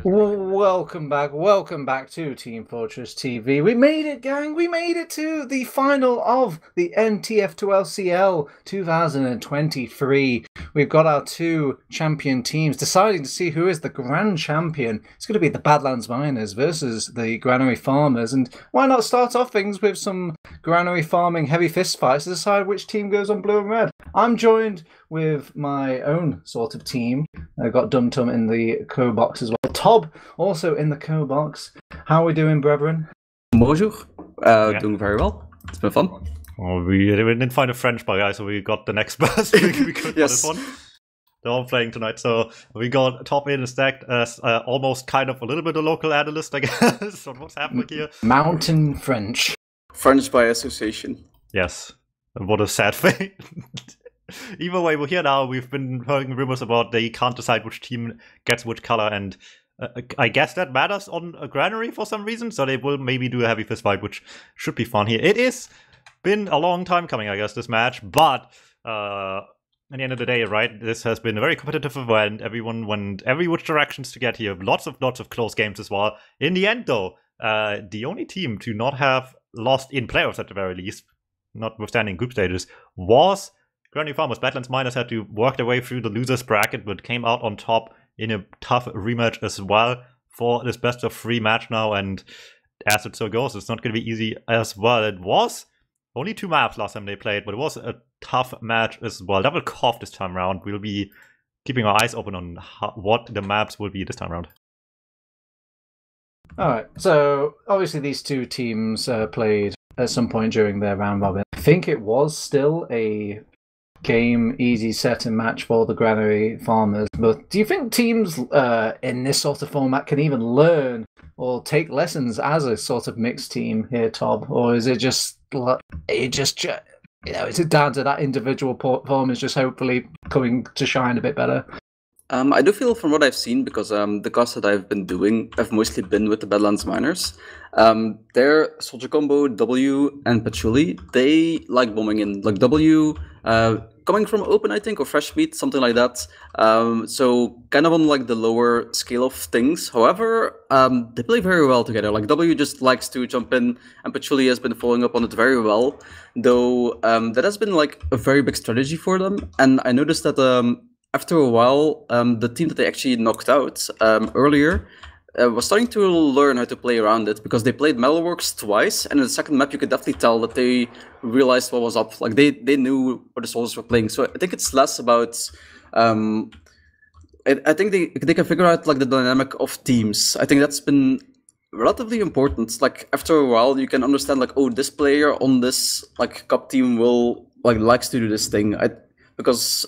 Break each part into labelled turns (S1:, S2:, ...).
S1: Welcome back to Team Fortress TV. We made it, gang. We made it to the final of the NTF2CL 2023. We've got our two champion teams deciding to see who is the grand champion. It's going to be the Badlands Miners versus the Granary Farmers. And why not start off things with some Granary farming heavy fist fights to decide which team goes on blue and red. I'm joined with my own sort of team. I've got Dum Tum in the co-box as well. Tob also in the co-box. How are we doing, brethren?
S2: Bonjour. Doing very well. It's been fun.
S3: Oh, we didn't find a French guy, so we got the next person we could
S2: Yes.
S3: for this one. They're all playing tonight, so we got Top in stacked as almost kind of a little bit of local analyst, I guess, on what's happening here.
S1: Mountain French.
S2: French by association.
S3: Yes, what a sad fate. Either way, we're here now. We've been hearing rumors about they can't decide which team gets which color, and I guess that matters on a Granary for some reason, so they will maybe do a heavy fist fight, which should be fun here. It is been a long time coming, I guess, this match, but at the end of the day, right, this has been a very competitive event. Everyone went every which directions to get here. Lots of close games as well. In the end, though, the only team to not have lost in playoffs at the very least, notwithstanding group stages, was Granary Farmers. Badlands Miners had to work their way through the losers bracket, but came out on top in a tough rematch as well for this best of 3 match now. And as it so goes, it's not going to be easy as well. It was only 2 maps last time they played, but it was a tough match as well. Double cough this time around. We'll be keeping our eyes open on what the maps will be this time around.
S1: All right. So obviously these two teams played at some point during their round robin. I think it was still a game easy set and match for the Granary Farmers. But do you think teams in this sort of format can even learn or take lessons as a sort of mixed team here, Tob? Or is it just is it down to that individual performance just hopefully coming to shine a bit better?
S2: I do feel from what I've seen, because the casts that I've been doing have mostly been with the Badlands Miners. Their Soldier Combo, W, and Patchouli, they like bombing in. Like W, coming from open, I think, or fresh meat, something like that. So kind of on like the lower scale of things. However, they play very well together. Like W just likes to jump in, and Patchouli has been following up on it very well. Though that has been like a very big strategy for them. And I noticed that after a while, the team that they actually knocked out earlier was starting to learn how to play around it, because they played Metalworks twice, and in the second map you could definitely tell that they realized what was up. Like they knew what the soldiers were playing. So I think it's less about I think they can figure out like the dynamic of teams. I think that's been relatively important. Like after a while you can understand like, oh, this player on this like cup team will likes to do this thing. Because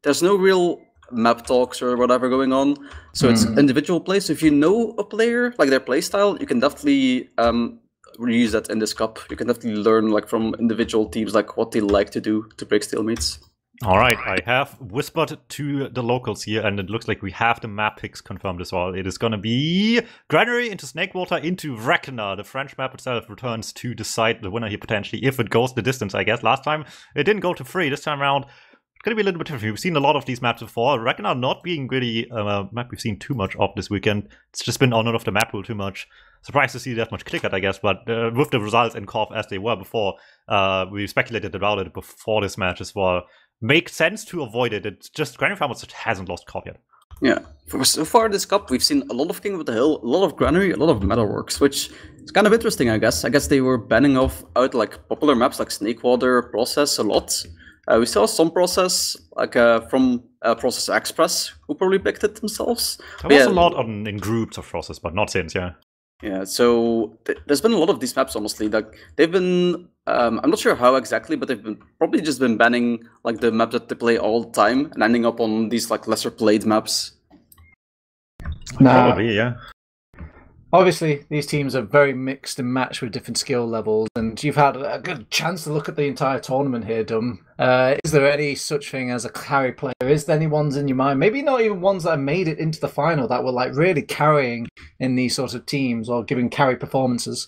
S2: there's no real map talks or whatever going on, so it's individual play. So if you know a player, like their play style, you can definitely reuse that in this cup. You can definitely learn like from individual teams like what they like to do to break stalemates.
S3: All right, I have whispered to the locals here, and it looks like we have the map picks confirmed as well. It is going to be Granary into Snakewater into Wreckner. The French map itself returns to decide the winner here potentially, if it goes the distance, I guess. Last time it didn't go to 3. This time around, it's going to be a little bit different. We've seen a lot of these maps before. Wreckner not being really a map we've seen too much of this weekend. It's just been on and off the map pool too much. Surprised to see that much click-out, I guess, but with the results in Corf as they were before, we speculated about it before this match as well. Makes sense to avoid it. It's just Granary Farmers hasn't lost Corf yet.
S2: Yeah, so far this cup, we've seen a lot of King of the Hill, a lot of Granary, a lot of Metalworks, which is kind of interesting, I guess. I guess they were banning out like popular maps like Snakewater, Process a lot. We saw some Process, like from Process Express, who probably picked it themselves.
S3: There was a lot in groups of Process, but not since, yeah.
S2: Yeah, so there's been a lot of these maps, honestly. Like they've been, I'm not sure how exactly, but they've probably just been banning like the maps that they play all the time and ending up on these like lesser played maps.
S3: Probably, yeah.
S1: Obviously, these teams are very mixed and matched with different skill levels, and you've had a good chance to look at the entire tournament here, Dum. Is there any such thing as a carry player? Is there any ones in your mind? Maybe not even ones that made it into the final that were like really carrying in these sorts of teams or giving carry performances?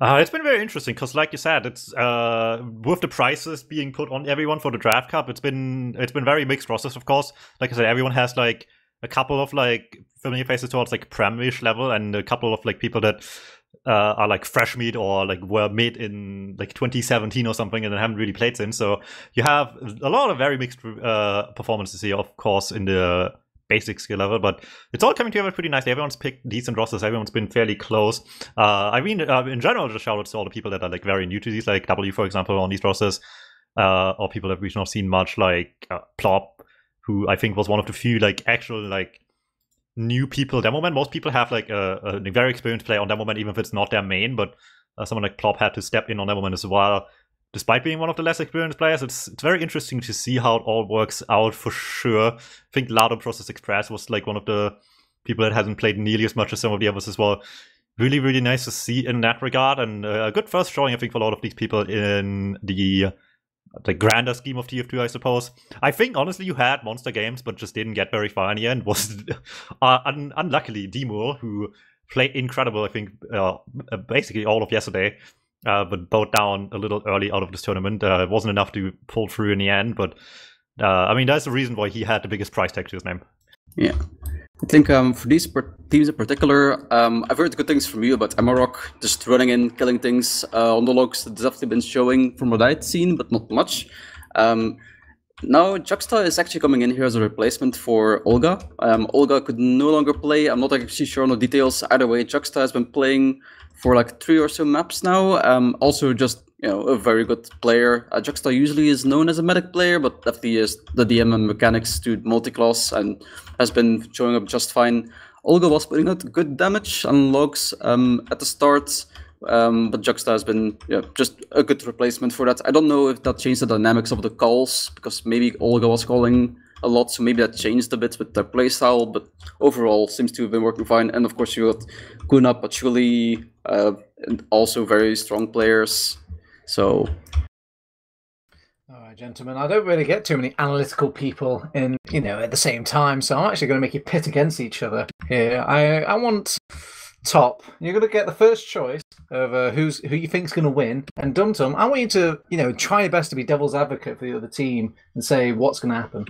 S3: It's been very interesting because, like you said, it's with the prices being put on everyone for the draft cup. It's been very mixed process, of course. Like I said, everyone has like a couple of like familiar faces towards like Prem-ish level, and a couple of like people that are like fresh meat or like were made in like 2017 or something and then haven't really played since. So you have a lot of very mixed performances here, of course, in the basic skill level, but it's all coming together pretty nicely. Everyone's picked decent rosters. Everyone's been fairly close. I mean, in general, just shout out to all the people that are like very new to these, like W, for example, on these rosters, or people that we've not seen much, like Plop, who I think was one of the few like actual like new people demo man. Most people have like a very experienced player on demo man, even if it's not their main, but someone like Plop had to step in on demo man as well. Despite being one of the less experienced players, it's very interesting to see how it all works out for sure. I think Lado Process Express was like one of the people that hasn't played nearly as much as some of the others as well. Really, really nice to see in that regard, and a good first showing, I think, for a lot of these people in the grander scheme of TF2, I suppose. I think, honestly, you had monster games, but just didn't get very far in the end. Was unluckily Demur, who played incredible, I think, basically all of yesterday. But bowed down a little early out of this tournament. It wasn't enough to pull through in the end, but I mean, that's the reason why he had the biggest price tag to his name.
S2: Yeah. I think for these teams in particular, I've heard good things from you about Amarok, just running in, killing things on the logs. It's definitely been showing from what I'd seen, but not much. Now, Juxta is actually coming in here as a replacement for Olga. Olga could no longer play. I'm not actually sure on the details. Either way, Juxta has been playing for like 3 or so maps now. Also just, a very good player. Juxta usually is known as a medic player, but definitely is the DM and mechanics to multi-class and has been showing up just fine. Olga was putting out good damage on logs at the start, but Juxta has been just a good replacement for that. I don't know if that changed the dynamics of the calls, because maybe Olga was calling a lot, so maybe that changed a bit with their playstyle, but overall seems to have been working fine. And of course you got Kuna, Patchouli, and also very strong players. So
S1: all right, gentlemen, I don't really get too many analytical people in, at the same time, so I'm actually going to make you pit against each other here. I want Top. You're going to get the first choice of who you think's going to win, and Dum Tum, I want you to, try your best to be devil's advocate for the other team and say what's going to happen.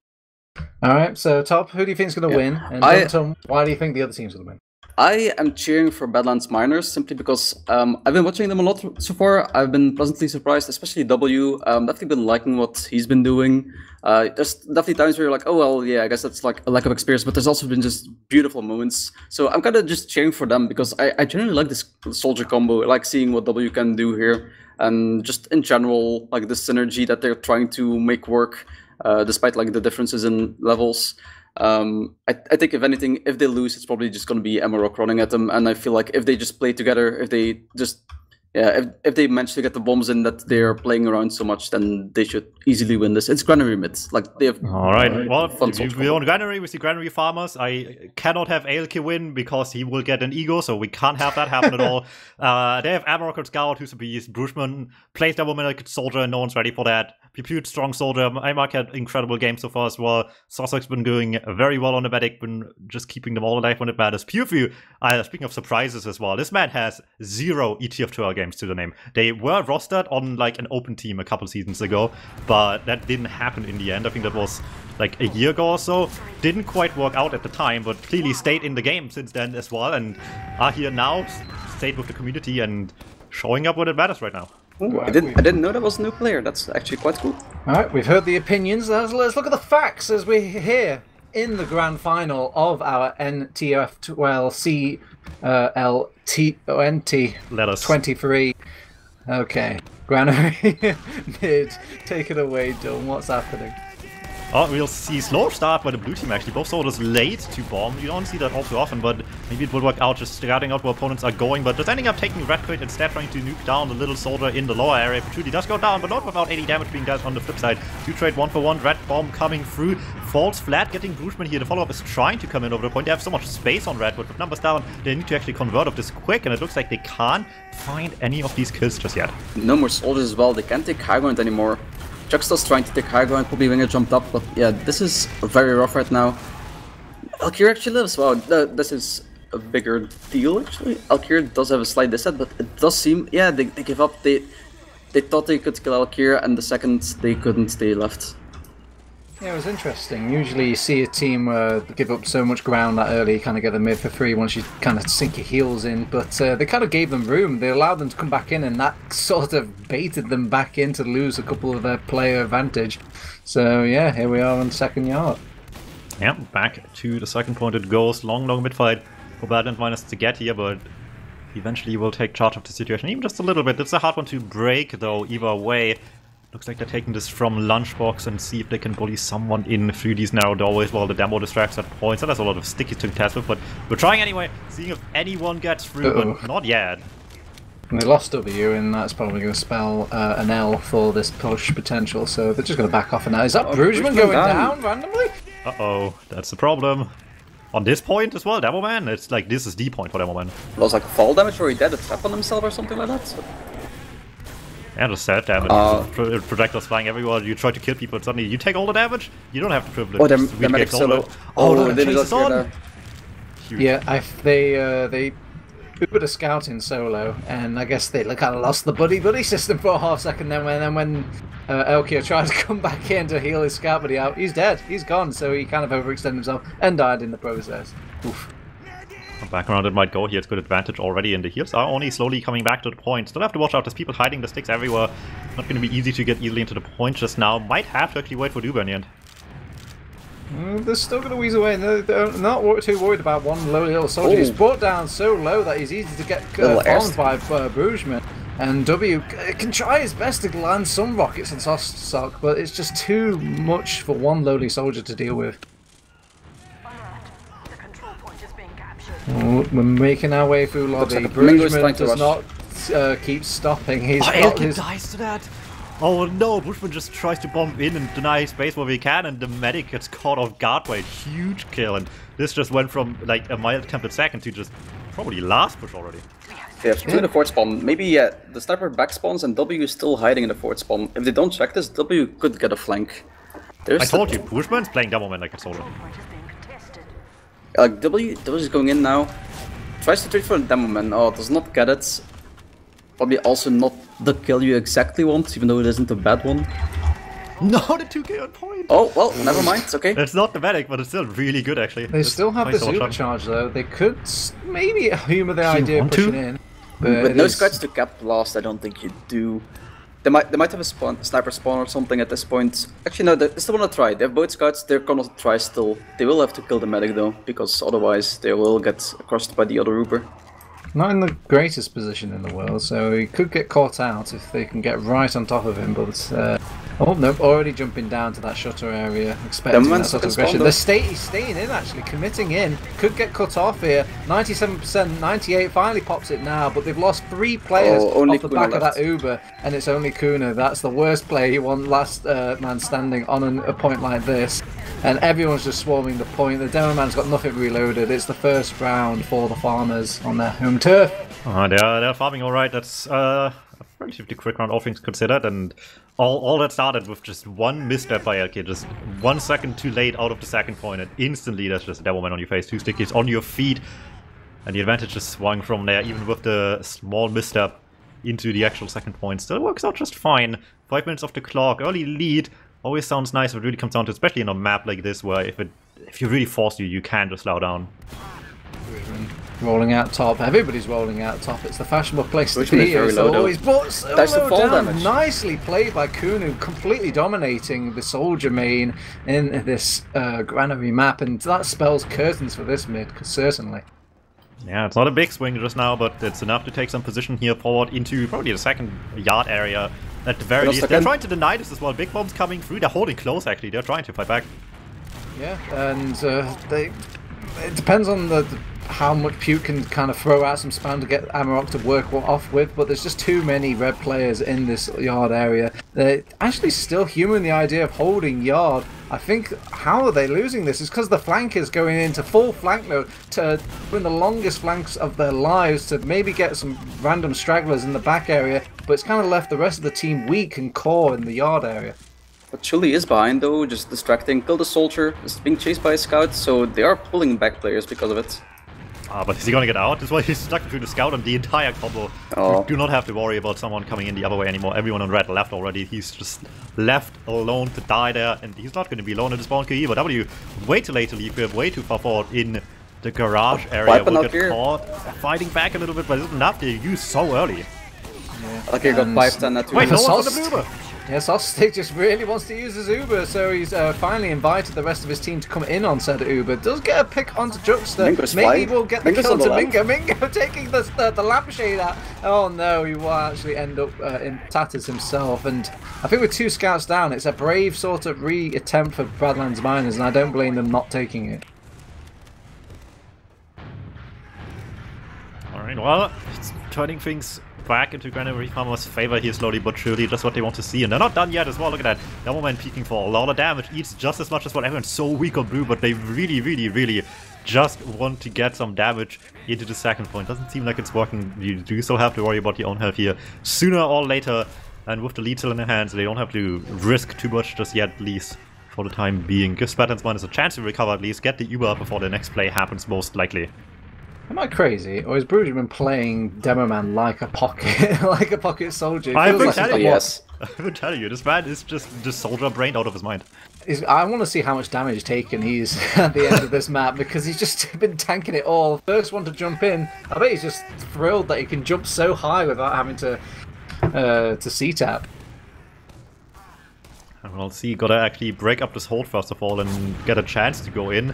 S1: All right, so Top, who do you think's going to win? And Dum Tum, why do you think the other team's going to win?
S2: I am cheering for Badlands Miners simply because I've been watching them a lot so far. I've been pleasantly surprised, especially W. Definitely been liking what he's been doing. There's definitely times where you're like, oh, well, yeah, I guess that's like a lack of experience, but there's also been just beautiful moments. So I'm kind of just cheering for them because I generally like this soldier combo. I like seeing what W can do here. And just in general, like the synergy that they're trying to make work, despite like the differences in levels. I think if anything, if they lose, it's probably just going to be Amarok running at them, and I feel like if they just play together, if they just if they manage to get the bombs in that they're playing around so much, then they should easily win this. It's Granary mid, like they have.
S3: All right, well, if we on Granary with the Granary farmers, I cannot have Aelke win because he will get an ego, so we can't have that happen at all. They have Amarok and Scout, who's a beast. Brushman plays double like soldier, and no one's ready for that. Pupute, strong soldier. Imark had incredible games so far as well. Sosok's been doing very well on the medic, been just keeping them all alive when it matters. Pewfew, speaking of surprises as well, this man has 0 ETF2 games to the name. They were rostered on like an open team a couple seasons ago, but that didn't happen in the end. I think that was like a year ago or so. Didn't quite work out at the time, but clearly stayed in the game since then as well, and are here now, stayed with the community and showing up when it matters right now.
S2: Ooh, I didn't know that was a new player. That's actually quite cool.
S1: All right, we've heard the opinions. Let's look at the facts as we're here in the grand final of our NTF2CL NT23. Okay, Granary mid. Take it away, Dom. What's happening?
S3: Oh, we'll see slow start by the blue team actually. Both soldiers late to bomb. You don't see that all too often, but maybe it will work out just scouting out where opponents are going, but just ending up taking red crate instead, trying to nuke down the little soldier in the lower area. Patchouli does go down, but not without any damage being dealt on the flip side. 2-trade 1-for-1, red bomb coming through. Falls flat, getting Brushman here. The follow-up is trying to come in over the point. They have so much space on red, but with numbers down, they need to actually convert of this quick, and it looks like they can't find any of these kills just yet.
S2: No more soldiers as well. They can't take high ground anymore. Juxta's trying to take high ground, probably Winger jumped up, but yeah, this is very rough right now. Alkir actually lives. Wow, this is a bigger deal actually. Alkir does have a slight disset, but it does seem, yeah, they give up. They thought they could kill Alkir, and the second they couldn't, they left.
S1: Yeah, it was interesting. Usually you see a team give up so much ground that early, you kind of get the mid for free once you kind of sink your heels in, but they kind of gave them room. They allowed them to come back in, and that sort of baited them back in to lose a couple of their player advantage. So yeah, here we are on the second yard.
S3: Yeah, back to the second point it goes. Long mid fight for Badlands minus to get here, but eventually will take charge of the situation, even just a little bit. It's a hard one to break, though, either way. Looks like they're taking this from Lunchbox and see if they can bully someone in through these narrow doorways while the demo distracts at points. And there's a lot of stickies to test with, but we're trying anyway, seeing if anyone gets through, but not yet.
S1: And they lost W, and that's probably going to spell an L for this push potential, so they're just going to back off. And now, is that Brugeman going down randomly?
S3: Uh-oh, that's the problem. On this point as well, Demoman, it's like this is the point for Demoman.
S2: Lost like fall damage, or he did a trap on himself or something like that. So.
S3: Yeah, the set damage. Projectiles flying everywhere. You try to kill people, and suddenly you take all the damage. You don't have the privilege.
S2: Oh, they're medic solo.
S3: Oh,
S2: they got
S3: on.
S1: Yeah, they Ubered a scout in solo, and I guess they kind of lost the buddy system for a half second. Then when Elkio tried to come back in to heal his scout buddy out, he's dead. He's gone. So he kind of overextended himself and died in the process. Oof.
S3: Back around it might go here. It's good advantage already, and the heals are only slowly coming back to the point. Still have to watch out. There's people hiding the sticks everywhere. Not going to be easy to get easily into the point just now. Might have to actually wait for Duber in the end.
S1: They're still going to weasel away. They're not too worried about one low little soldier. He's brought down so low that he's easy to get farmed by Brugeman. And W can try his best to land some rockets and sock, but it's just too much for one lowly soldier to deal with. We're making our way through lobby. Brugeman does not keep stopping. He's got his...
S3: dies to that. Oh no, Bushman just tries to bomb in and deny space where he can, and the medic gets caught off guard by a huge kill, and this just went from like a mild attempted second to just probably last push already.
S2: Yeah, two in the fourth spawn. Maybe the sniper back spawns and W is still hiding in the fourth spawn. If they don't check this, W could get a flank.
S3: I told you, Bushman's playing Demoman like a soldier.
S2: W is going in now. Tries to treat for a Demoman. Oh, does not get it. Probably also not the kill you exactly want, even though it isn't a bad one.
S3: No, the 2k on point!
S2: Oh, well, never mind, it's okay.
S3: It's not the medic, but it's still really good actually.
S1: They still have this supercharge though. They could maybe humor the idea of pushing in. But
S2: with no scratch to cap blast, I don't think you do. They might have a sniper spawn or something at this point. Actually, no, they still want to try. They have both scouts, they're gonna try still. They will have to kill the medic though, because otherwise they will get crossed by the other Uber.
S1: Not in the greatest position in the world, so he could get caught out if they can get right on top of him, but oh no, already jumping down to that shutter area, expecting that sort of aggression. He's staying in actually, committing in, could get cut off here, 97%, 98, finally pops it now, but they've lost 3 players off the back of that Uber, and it's only Kuna. That's the worst play, you want last man standing on a point like this. And everyone's just swarming the point. The Demo Man's got nothing reloaded. It's the first round for the farmers on their home turf.
S3: They're farming alright. That's a relatively quick round, all things considered. And all that started with just one misstep by LK. Just 1 second too late out of the second point. And instantly there's just a Demo Man on your face. 2 stickies on your feet. And the advantage is swung from there, even with the small misstep into the actual second point. Still works out just fine. 5 minutes off the clock. Early lead. Always sounds nice if it really comes down to, especially in a map like this, where if you really force you can just slow down.
S1: Rolling out top, everybody's rolling out top. It's the fashionable place to be. It's always brought solo down. Nicely played by Kunu, completely dominating the soldier main in this Granary map, and that spells curtains for this mid, certainly.
S3: Yeah, it's not a big swing just now, but it's enough to take some position here forward into probably the second yard area. At the very least, they're trying to deny this as well. Big bombs coming through. They're holding close, actually. They're trying to fight back.
S1: Yeah, and it depends on how much Puke can kind of throw out some spam to get Amarok to work off with, but there's just too many red players in this yard area. They're actually still humoring the idea of holding yard. I think how are they losing this is because the flankers going into full flank mode to win the longest flanks of their lives to maybe get some random stragglers in the back area, but it's kind of left the rest of the team weak and core in the yard area.
S2: But Chuli is behind though, just distracting. Killed a soldier, is being chased by a scout, so they are pulling back players because of it.
S3: But is he gonna get out? That's why he's stuck between the scout and the entire combo.
S2: Oh.
S3: We do not have to worry about someone coming in the other way anymore. Everyone on red left already. He's just left alone to die there, and he's not gonna be alone in the spawn queue either. W, way too late to leave. We're way too far forward in the garage area. We'll get caught fighting back a little bit, but it's enough to use so early.
S1: Yeah.
S2: Okay, got 5-10 at 2.
S3: Wait, no one's on the Uber!
S1: Yeah, Sostic just really wants to use his Uber, so he's finally invited the rest of his team to come in on said Uber. Does get a pick onto Juxta. Maybe we'll get the kill to Mingo. Mingo taking the lampshade out. Oh no, he will actually end up in tatters himself. And I think with 2 scouts down, it's a brave sort of re-attempt for Badlands Miners, and I don't blame them not taking it.
S3: Alright, well, it's turning things back into Granary Farmer's favor here slowly but surely, just what they want to see, and they're not done yet as well. Look at that, Devilman peeking for a lot of damage, eats just as much as what everyone's so weak on blue, but they really just want to get some damage into the second point. Doesn't seem like it's working. You do still have to worry about your own health here sooner or later, and with the lead still in their hands, they don't have to risk too much just yet, at least for the time being. Gives Badlands Miners a chance to recover at least, get the Uber before the next play happens most likely.
S1: Am I crazy, or is Bruderman playing Demoman like a pocket, like a pocket soldier?
S3: I've been
S1: like
S3: telling you,
S2: yes.
S3: I've been telling you, this man is just soldier brained out of his mind.
S1: I want to see how much damage taken he's at the end of this map, because he's just been tanking it all. First one to jump in, I bet he's just thrilled that he can jump so high without having to C-tap.
S3: And we'll see, gotta actually break up this hold first of all and get a chance to go in.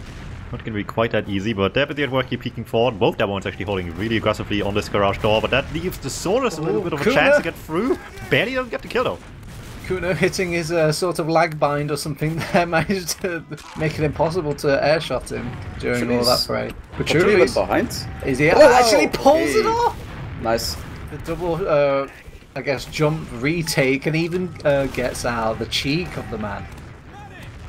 S3: Not going to be quite that easy, but definitely at work here peeking forward. Both Devilmans actually holding really aggressively on this garage door, but that leaves the Soldiers a little bit of a chance to get through. Barely doesn't get the kill though.
S1: Kuno hitting his sort of lag bind or something there managed to make it impossible to airshot him during all that fray.
S2: Patchouli behind?
S1: Is he actually pulls it off?
S2: Nice.
S1: The double, I guess, jump retake, and even gets out the cheek of the man.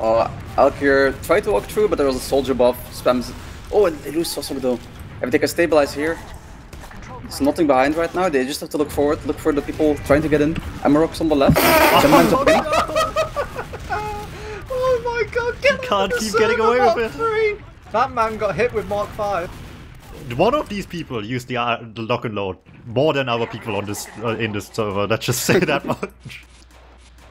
S2: Alkir tried to walk through, but there was a soldier above, spams. Oh, and they lose Sosok though. If they can stabilize here, there's nothing behind right now. They just have to look forward, look for the people trying to get in. Amarok's on the left.
S1: Oh my god,
S3: can't keep getting away with it.
S1: That man got hit with Mark 5.
S3: One of these people used the lock and load more than other people on this in this server. Let's just say that much.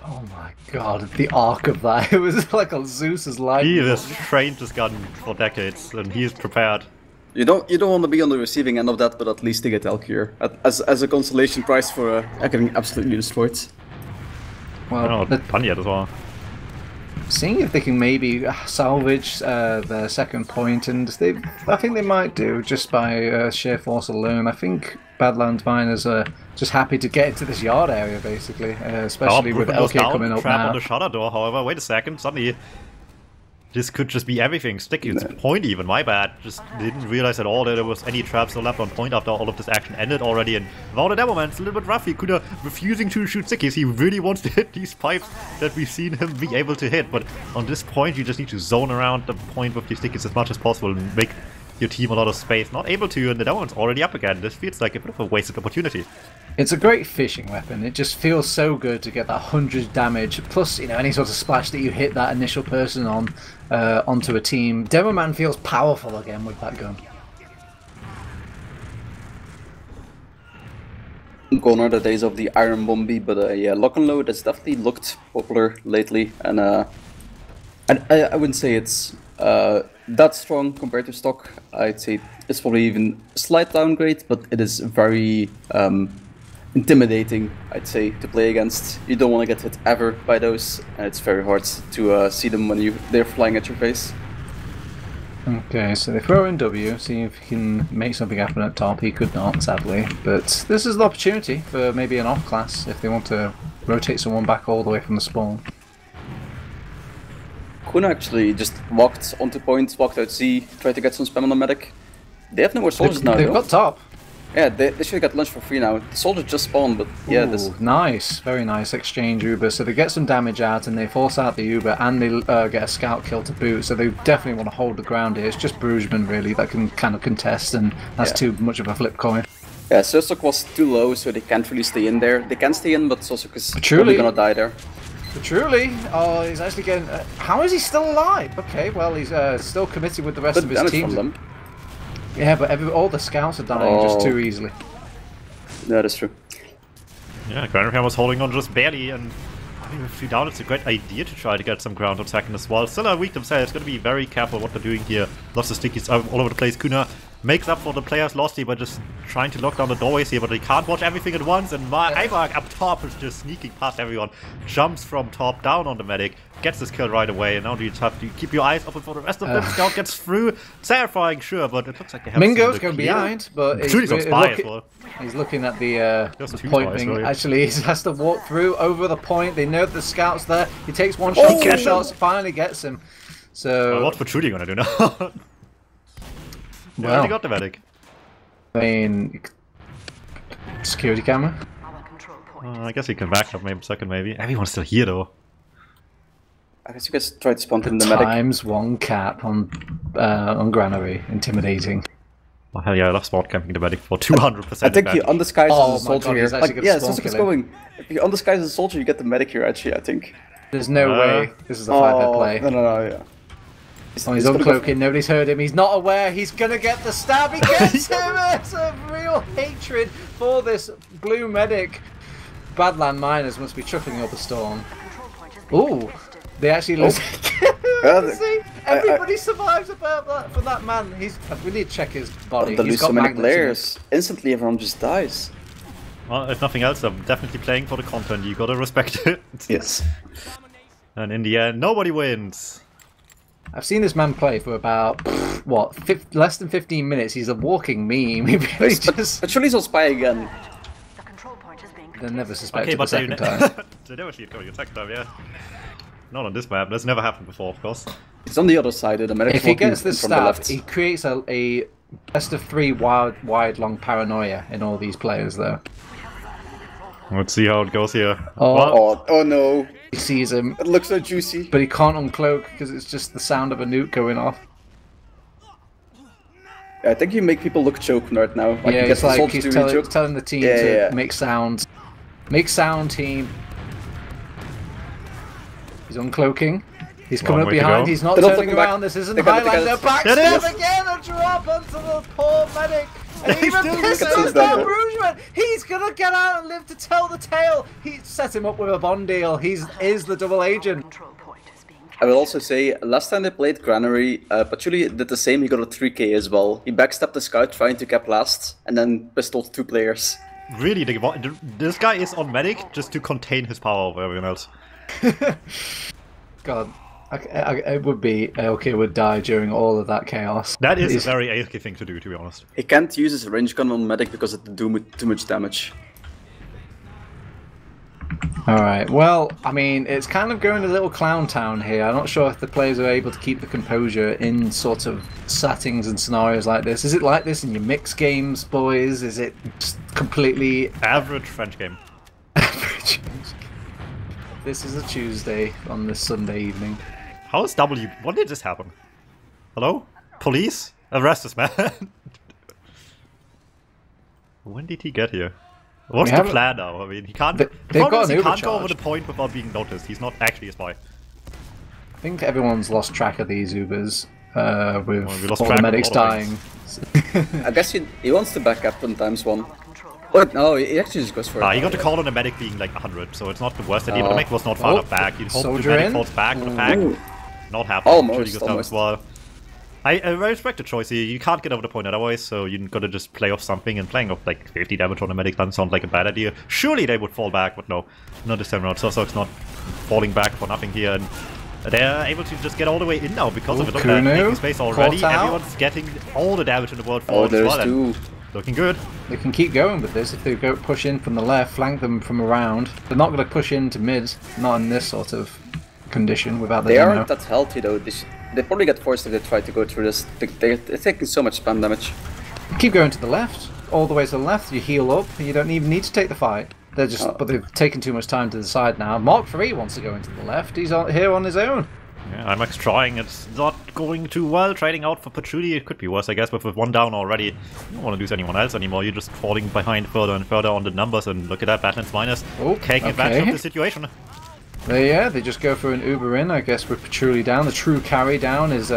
S1: Oh my god, the arc of that. It was like a Zeus's light.
S3: He has trained this gun for decades and he is prepared.
S2: You don't want to be on the receiving end of that, but at least they get Alkir as a consolation prize for getting absolutely destroyed.
S1: Well,
S3: done yet as well.
S1: Seeing if they can maybe salvage their second point, and I think they might do just by sheer force alone. I think Badlands Miners are just happy to get into this yard area, basically, especially with LK coming up
S3: trap
S1: now.
S3: On the shutter door, however, wait a second, suddenly this could just be everything. Sticky, it's point even, my bad. Just didn't realize at all that there was any traps still left on point after all of this action ended already. And now the Devilman's a little bit rough. He could have refusing to shoot Stickies. He really wants to hit these pipes that we've seen him be able to hit. But on this point, you just need to zone around the point with your Stickies as much as possible and make your team a lot of space. Not able to, and the Devilman's already up again. This feels like a bit of a wasted opportunity.
S1: It's a great fishing weapon. It just feels so good to get that 100 damage, plus, you know, any sort of splash that you hit that initial person on onto a team. Demoman feels powerful again with that gun.
S2: Gone are the days of the Iron Bombay, but yeah, lock and load has definitely looked popular lately, and I wouldn't say it's that strong compared to stock. I'd say it's probably even a slight downgrade, but it is very intimidating, I'd say, to play against. You don't want to get hit ever by those, and it's very hard to see them when they're flying at your face.
S1: Okay, so they throw in W, see if he can make something happen at top. He could not, sadly, but this is the opportunity for maybe an off class if they want to rotate someone back all the way from the spawn.
S2: Kuna actually just walked onto point, walked out C, tried to get some spam on the medic. They have no more soldiers now,
S1: They've got top.
S2: Yeah, they should get lunch for free now. The soldiers just spawned, but yeah, this...
S1: Nice, very nice exchange Uber. So they get some damage out and they force out the Uber and they get a scout kill to boot. So they definitely want to hold the ground here. It's just Brugeman really that can kind of contest, and that's too much of a flip coin.
S2: Yeah, Sosok was too low, so they can't really stay in there. They can stay in, but Sosok is probably gonna die there.
S1: Truly, oh, he's actually getting. How is he still alive? Okay, well, he's still committed with the rest of his team. Yeah, but all the scouts are dying just too easily.
S2: Yeah, that's true.
S3: Yeah, Granary was holding on just barely, and I mean, with 3 down, it's a great idea to try to get some ground attacking as well. Still are weak themselves, gotta be very careful what they're doing here. Lots of stickies all over the place. Kuna makes up for the players lost here by just trying to lock down the doorways here, but they can't watch everything at once, and Ivark up top is just sneaking past everyone. Jumps from top down on the medic, gets this kill right away, and now you have to keep your eyes open for the rest of them. Scout gets through. Terrifying, sure, but it looks like they have
S1: Mingo's going behind, but
S3: he's on spy as well.
S1: He's looking at the point thing. Actually, he has to walk through over the point. They know the scout's there. He takes one shot, 2 shots, finally gets him. So
S3: what's Patchouli gonna do now? Well, already got the medic.
S1: I mean, security camera.
S3: I guess he can back up maybe second, maybe. Everyone's still here though.
S2: I guess you guys tried to spawn in the medic.
S1: ×1 cap on Granary, intimidating.
S3: Oh hell yeah, I love spot camping the medic for 200%.
S2: I think he undisguised as a soldier here.
S1: Yeah,
S2: so it's going. If you undisguise as a soldier, you get the medic here actually, I think.
S1: There's no way this is a 5-head play.
S2: No, yeah.
S1: Oh, he's uncloaking, nobody's heard him, he's not aware, he's gonna get the stab, he gets him! It's a real hatred for this blue medic. Badland miners must be chuckling up a storm. Ooh, they actually lose. See? Everybody survives from that man. We need to check his body.
S2: They
S1: He's
S2: lose
S1: got
S2: so many
S1: magnets
S2: players. Instantly everyone just dies.
S3: Well, if nothing else, I'm definitely playing for the content, you gotta respect it.
S2: Yes.
S3: And in the end, nobody wins.
S1: I've seen this man play for about, less than 15 minutes. He's a walking meme. He really just...
S2: But surely he's on spy again.
S1: They'll never suspect it
S3: but
S1: the second time.
S3: They never see it coming a second time, yeah. Not on this map, that's never happened before, of course.
S2: He's on the other side of the medic.
S1: If he gets the stab, he creates a best of 3 wide long paranoia in all these players, though.
S3: Let's see how it goes here.
S2: Oh no.
S1: He sees him.
S2: It looks so juicy.
S1: But he can't uncloak because it's just the sound of a nuke going off.
S2: Yeah, I think you make people look choking right now.
S1: Like it's like he's telling the team to make sounds. Make sound, team. He's uncloaking. He's coming up behind. He's not turning around. This isn't Highlander. Backstab again. A drop onto the poor medic. And he even pisses down Rougeman. He's gonna get out and live to tell the tale. He set him up with a bond deal. He is the double agent.
S2: I will also say, last time they played Granary, Patchouli did the same. He got a 3k as well. He backstabbed the scout trying to cap last, and then pistoled 2 players.
S3: Really, this guy is on medic just to contain his power over everyone else.
S1: God. It would be Aoki would die during all of that chaos.
S3: That is a very Aoki thing to do, to be honest.
S2: He can't use his range gun on medic because it do too much damage.
S1: Alright, well, I mean, it's kind of going a little clown town here. I'm not sure if the players are able to keep the composure in sort of settings and scenarios like this. Is it like this in your mixed games, boys? Is it just completely...
S3: Average French game.
S1: Average French game. This is a Tuesday on this Sunday evening.
S3: How is W? When did this happen? Hello? Police? Arrest this man. When did he get here? What's the plan now? I mean, he can't. He can't go over the point without being noticed. He's not actually a spy.
S1: I think everyone's lost track of these Ubers with all the medics dying.
S2: I guess he wants to back up on ×1. But no, he actually just goes for it.
S3: He got a call on the medic being like 100, so it's not the worst idea. But the medic was not far enough back. You'd hope the medic falls back on the pack. Not happening.
S2: Almost.
S3: As well. I respect the choice here. You can't get over the point otherwise, so you gotta just play off something, and playing off like 50 damage on the medic doesn't sound like a bad idea. Surely they would fall back, but no. Not this time around. So's not falling back for nothing here, and they're able to just get all the way in now because of it. Look at that, making space already. Everyone's getting all the damage in the world for as well. Looking good.
S1: They can keep going with this if they go push in from the left, flank them from around. They're not going to push into mid, not in this sort of condition without the demo.
S2: They aren't that healthy though. They probably get forced if they try to go through this. They're taking so much spam damage.
S1: Keep going to the left, all the way to the left. You heal up. You don't even need to take the fight. They're just, but they've taken too much time to the side now. Mark III wants to go into the left. He's here on his own.
S3: Yeah, IMAX trying. It's not going too well. Trading out for Patchouli. It could be worse, I guess, but with 1 down already, you don't want to lose anyone else anymore. You're just falling behind further and further on the numbers, and look at that, Badlands minus taking advantage of the situation.
S1: They just go for an Uber in, I guess, with Patchouli down. The true carry down is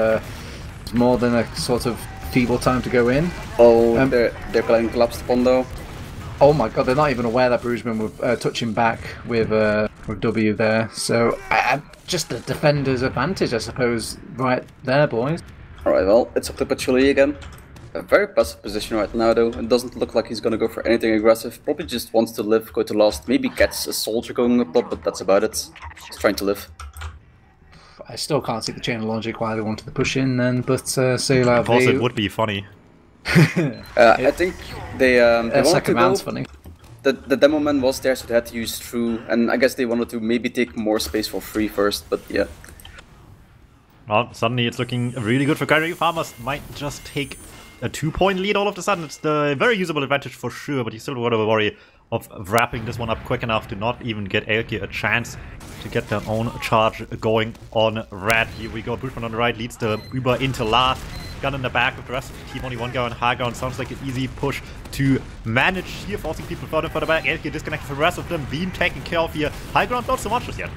S1: more than a sort of feeble time to go in.
S2: Oh, they're getting collapsed upon though.
S1: Oh my god, they're not even aware that Bruisman were touching back with W there. So just the defender's advantage, I suppose, right there, boys.
S2: Alright, well, it's up to Patchouli again. A very passive position right now though. It doesn't look like he's gonna go for anything aggressive. Probably just wants to live, go to last. Maybe gets a soldier going up top, but that's about it. He's trying to live.
S1: I still can't see the chain of logic why they wanted to push in then, but say like
S3: Of course, it would be funny.
S2: I think they wanted
S1: second
S2: to
S1: round's
S2: go.
S1: funny.
S2: The demo man was there, so they had to use through, and I guess they wanted to maybe take more space for free first, but yeah.
S3: Well, suddenly it's looking really good for Granary. Farmers might just take a 2-point lead all of a sudden. It's the very usable advantage for sure, but you still got to worry of wrapping this one up quick enough to not even get Elke a chance to get their own charge going on red. Here we go, Bushman on the right leads the Uber into last. Gun in the back with the rest of the team, only one guy on high ground. Sounds like an easy push to manage here, forcing people further and further back. Elke disconnected from the rest of them, being taken care of here. High ground not so much just yet.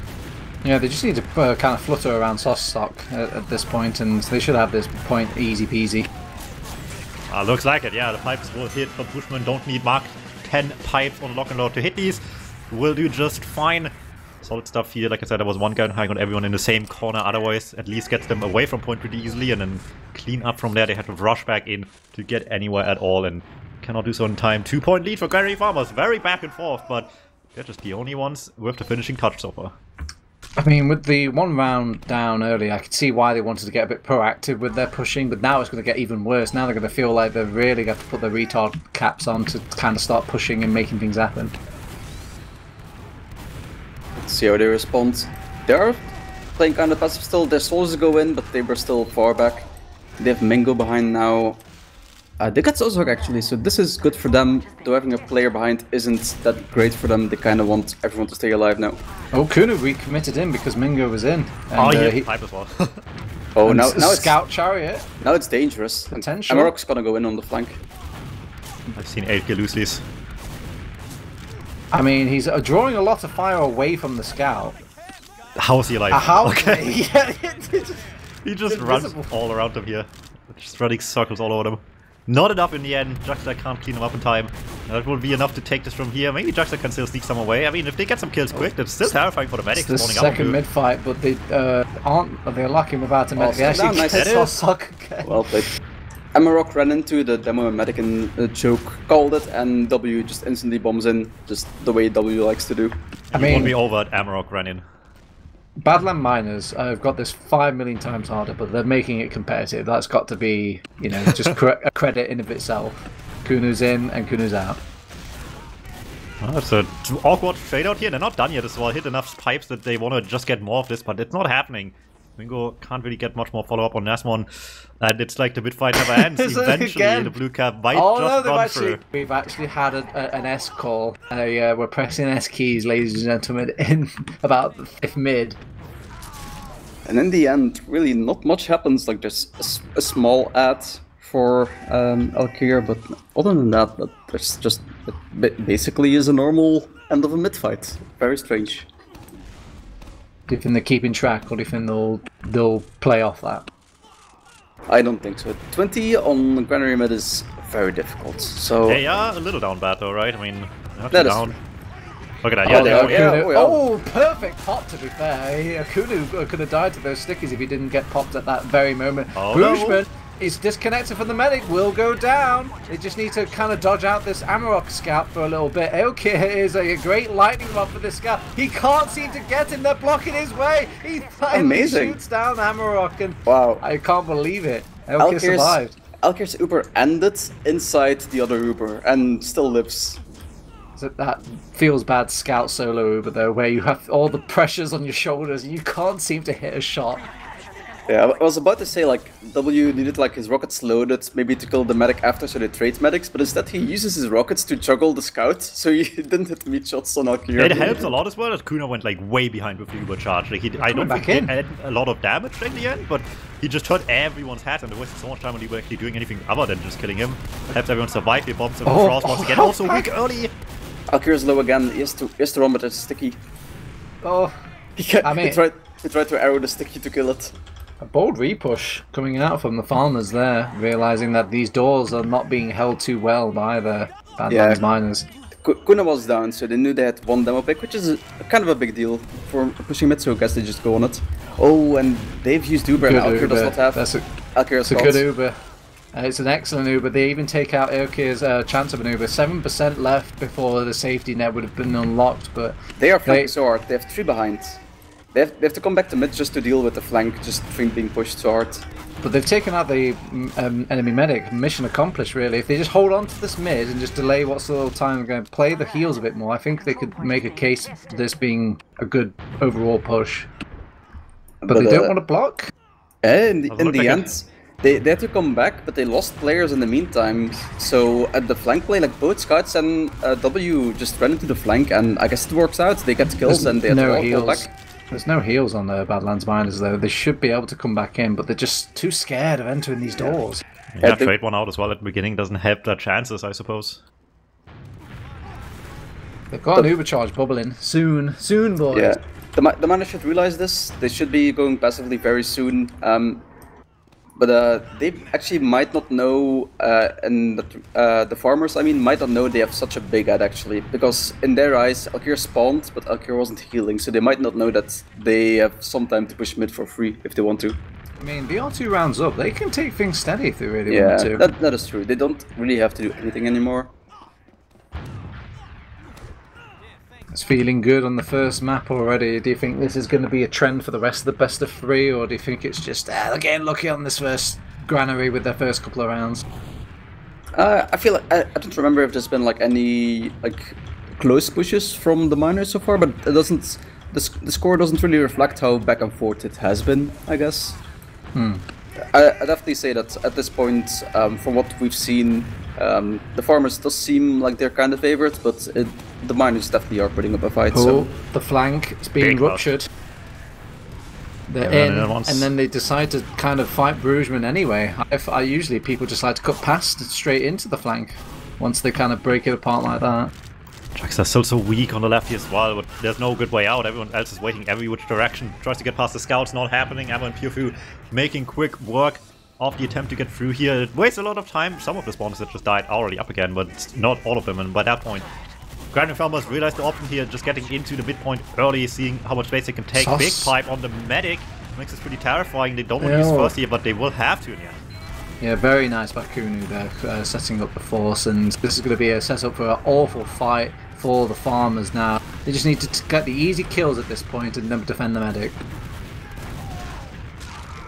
S1: Yeah, they just need to kind of flutter around soft stock at this point, and they should have this point easy peasy.
S3: Looks like it, yeah. The pipes will hit, but Bushmen don't need Mark 10 pipes on lock and load to hit these. Will do just fine. Solid stuff here. Like I said, there was one guy on high ground, everyone in the same corner. Otherwise, at least gets them away from point pretty easily, and then clean up from there. They had to rush back in to get anywhere at all, and cannot do so in time. 2-point lead for Granary Farmers. Very back and forth, but they're just the only ones with the finishing touch so far.
S1: I mean, with the one round down early, I could see why they wanted to get a bit proactive with their pushing, but now it's going to get even worse. Now they're going to feel like they've really got to put their retard caps on to kind of start pushing and making things happen.
S2: Let's see how they respond. They are playing kind of passive still. Their soldiers go in, but they were still far back. They have Mingo behind now. They got Zozog actually, so this is good for them. Though having a player behind isn't that great for them. They kind of want everyone to stay alive now.
S1: Oh, Kuno recommitted in because Mingo was in. And,
S3: yeah, pipe as well.
S2: Oh, now it's
S1: Scout Chariot.
S2: Now it's dangerous.
S1: Potential.
S2: Amarok's gonna go in on the flank.
S3: I've seen Elke lose these.
S1: I mean, he's drawing a lot of fire away from the Scout.
S3: How is he alive?
S1: How?
S3: Okay.
S1: Yeah,
S3: He just runs all around them here. Just running circles all over them. Not enough in the end. Juxta can't clean them up in time. That will be enough to take this from here. Maybe Juxta can still sneak some away. I mean, if they get some kills quick, that's still terrifying for the medics.
S1: It's the second mid fight, but they they're locking without a medic. They actually
S2: nice. Well played. Amarok ran into the demo medic and choke, called it, and W just instantly bombs in, just the way W likes to do.
S3: I mean, won't be over at Amarok ran in.
S1: Badland Miners have got this 5 million times harder, but they're making it competitive. That's got to be, you know, just a credit in of itself. Kunu's in and Kunu's out.
S3: Well, that's an awkward trade out here. They're not done yet as well. Hit enough pipes that they want to just get more of this, but it's not happening. Mingo can't really get much more follow-up on Nasmon, and it's like the mid fight never ends. Eventually, the blue cap might just run through.
S1: We've actually had an S call. We're pressing S keys, ladies and gentlemen, in about the 5th mid.
S2: And in the end, really not much happens. Like there's a small ad for Elke, but other than that, there's just it basically is a normal end of a mid fight. Very strange.
S1: Do you think they're keeping track, or do you think they'll play off that?
S2: I don't think so. 20 on Granary mid is very difficult. So
S3: they are a little down bad though, right? I mean, they're
S2: that
S3: down. Look at that.
S2: Oh,
S3: Yeah,
S2: they are.
S1: Oh, perfect pop, to be fair. Kuno could have died to those stickies if he didn't get popped at that very moment.
S3: Oh,
S1: Bruchman is disconnected from the medic, will go down. They just need to kind of dodge out this Amarok scout for a little bit. Elke is a great lightning rod for this scout. He can't seem to get him. They're blocking his way. He finally shoots down Amarok, and
S2: wow,
S1: I can't believe it. Elke survived.
S2: Elke's Uber ended inside the other Uber and still lives.
S1: So that feels bad scout solo Uber though, where you have all the pressures on your shoulders and you can't seem to hit a shot.
S2: Yeah, I was about to say like W needed like his rockets loaded, maybe to kill the medic after, so they trade medics, but instead he uses his rockets to juggle the scout, so he didn't hit meat shots on Elke.
S3: It helps a lot as well that Kuno went like way behind with the Uber charge. Like I don't think he did a lot of damage in the end, but he just hurt everyone's head and they wasted so much time on Uber actually doing anything other than just killing him. Helps everyone survive. He bombs him across once again. Also weak early.
S2: Elke is low again. He has to run, but it's sticky.
S1: Oh,
S2: He tried to arrow the sticky to kill it.
S1: A bold repush coming out from the farmers there, realizing that these doors are not being held too well by the Badlands miners.
S2: Kuna was down, so they knew they had one demo pick, which is kind of a big deal for pushing mid, so I guess they just go on it. Oh, and they've used Uber, and Alkir does not have.
S1: It's a good Uber. It's an excellent Uber. They even take out Alkir's chance of an Uber. 7% left before the safety net would have been unlocked, but
S2: they are flanking so hard. They have 3 behind. They have to come back to mid just to deal with the flank, just being pushed so hard.
S1: But they've taken out the enemy medic. Mission accomplished, really. If they just hold on to this mid and just delay what's the little time and going to play the heals a bit more, I think they could make a case for this being a good overall push. But they don't want to block.
S2: In the end, they had to come back, but they lost players in the meantime. So at the flank play, like both scouts and W just ran into the flank, and I guess it works out. They get kills and they have to all back.
S1: There's no heals on the Badlands miners though. They should be able to come back in, but they're just too scared of entering these doors.
S3: Yeah, trade one out as well at the beginning doesn't help their chances, I suppose.
S1: They've got an Uber charge bubbling. Soon, boys.
S2: Yeah, the miners should realize this. They should be going passively very soon. But they actually might not know, and the farmers, I mean, might not know they have such a big ad actually, because in their eyes, Alkir spawned, but Alkir wasn't healing, so they might not know that they have some time to push mid for free if they want to.
S1: I mean, they are 2 rounds up. They can take things steady if they really want to.
S2: Yeah, that is true. They don't really have to do anything anymore.
S1: It's feeling good on the first map already. Do you think this is going to be a trend for the rest of the best of 3, or do you think it's just they're getting lucky on this first Granary with their first couple of rounds?
S2: I feel like I don't remember if there's been like any close pushes from the miners so far, but it doesn't. The score doesn't really reflect how back and forth it has been, I guess. I definitely say that at this point, from what we've seen, the farmers does seem like they're kind of favorites, but the miners definitely are putting up a fight. So
S1: the flank is being ruptured. They're in, and then they decide to kind of fight Brugesman anyway. I usually people just like to cut past straight into the flank once they kind of break it apart like that.
S3: Trucks are still so weak on the left here as well, but there's no good way out. Everyone else is waiting every which direction. Tries to get past the scouts, not happening. Emma and PFU making quick work of the attempt to get through here. It wastes a lot of time. Some of the spawners that just died are already up again, but not all of them. And by that point, Granary farmers realized the option here, just getting into the midpoint early, seeing how much space they can take. Big pipe on the medic makes this pretty terrifying. They don't want to use first here, but they will have to in the end.
S1: Yeah, very nice by Kunu there, setting up the force, and this is going to be a setup for an awful fight for the farmers now. They just need to get the easy kills at this point and then defend the medic.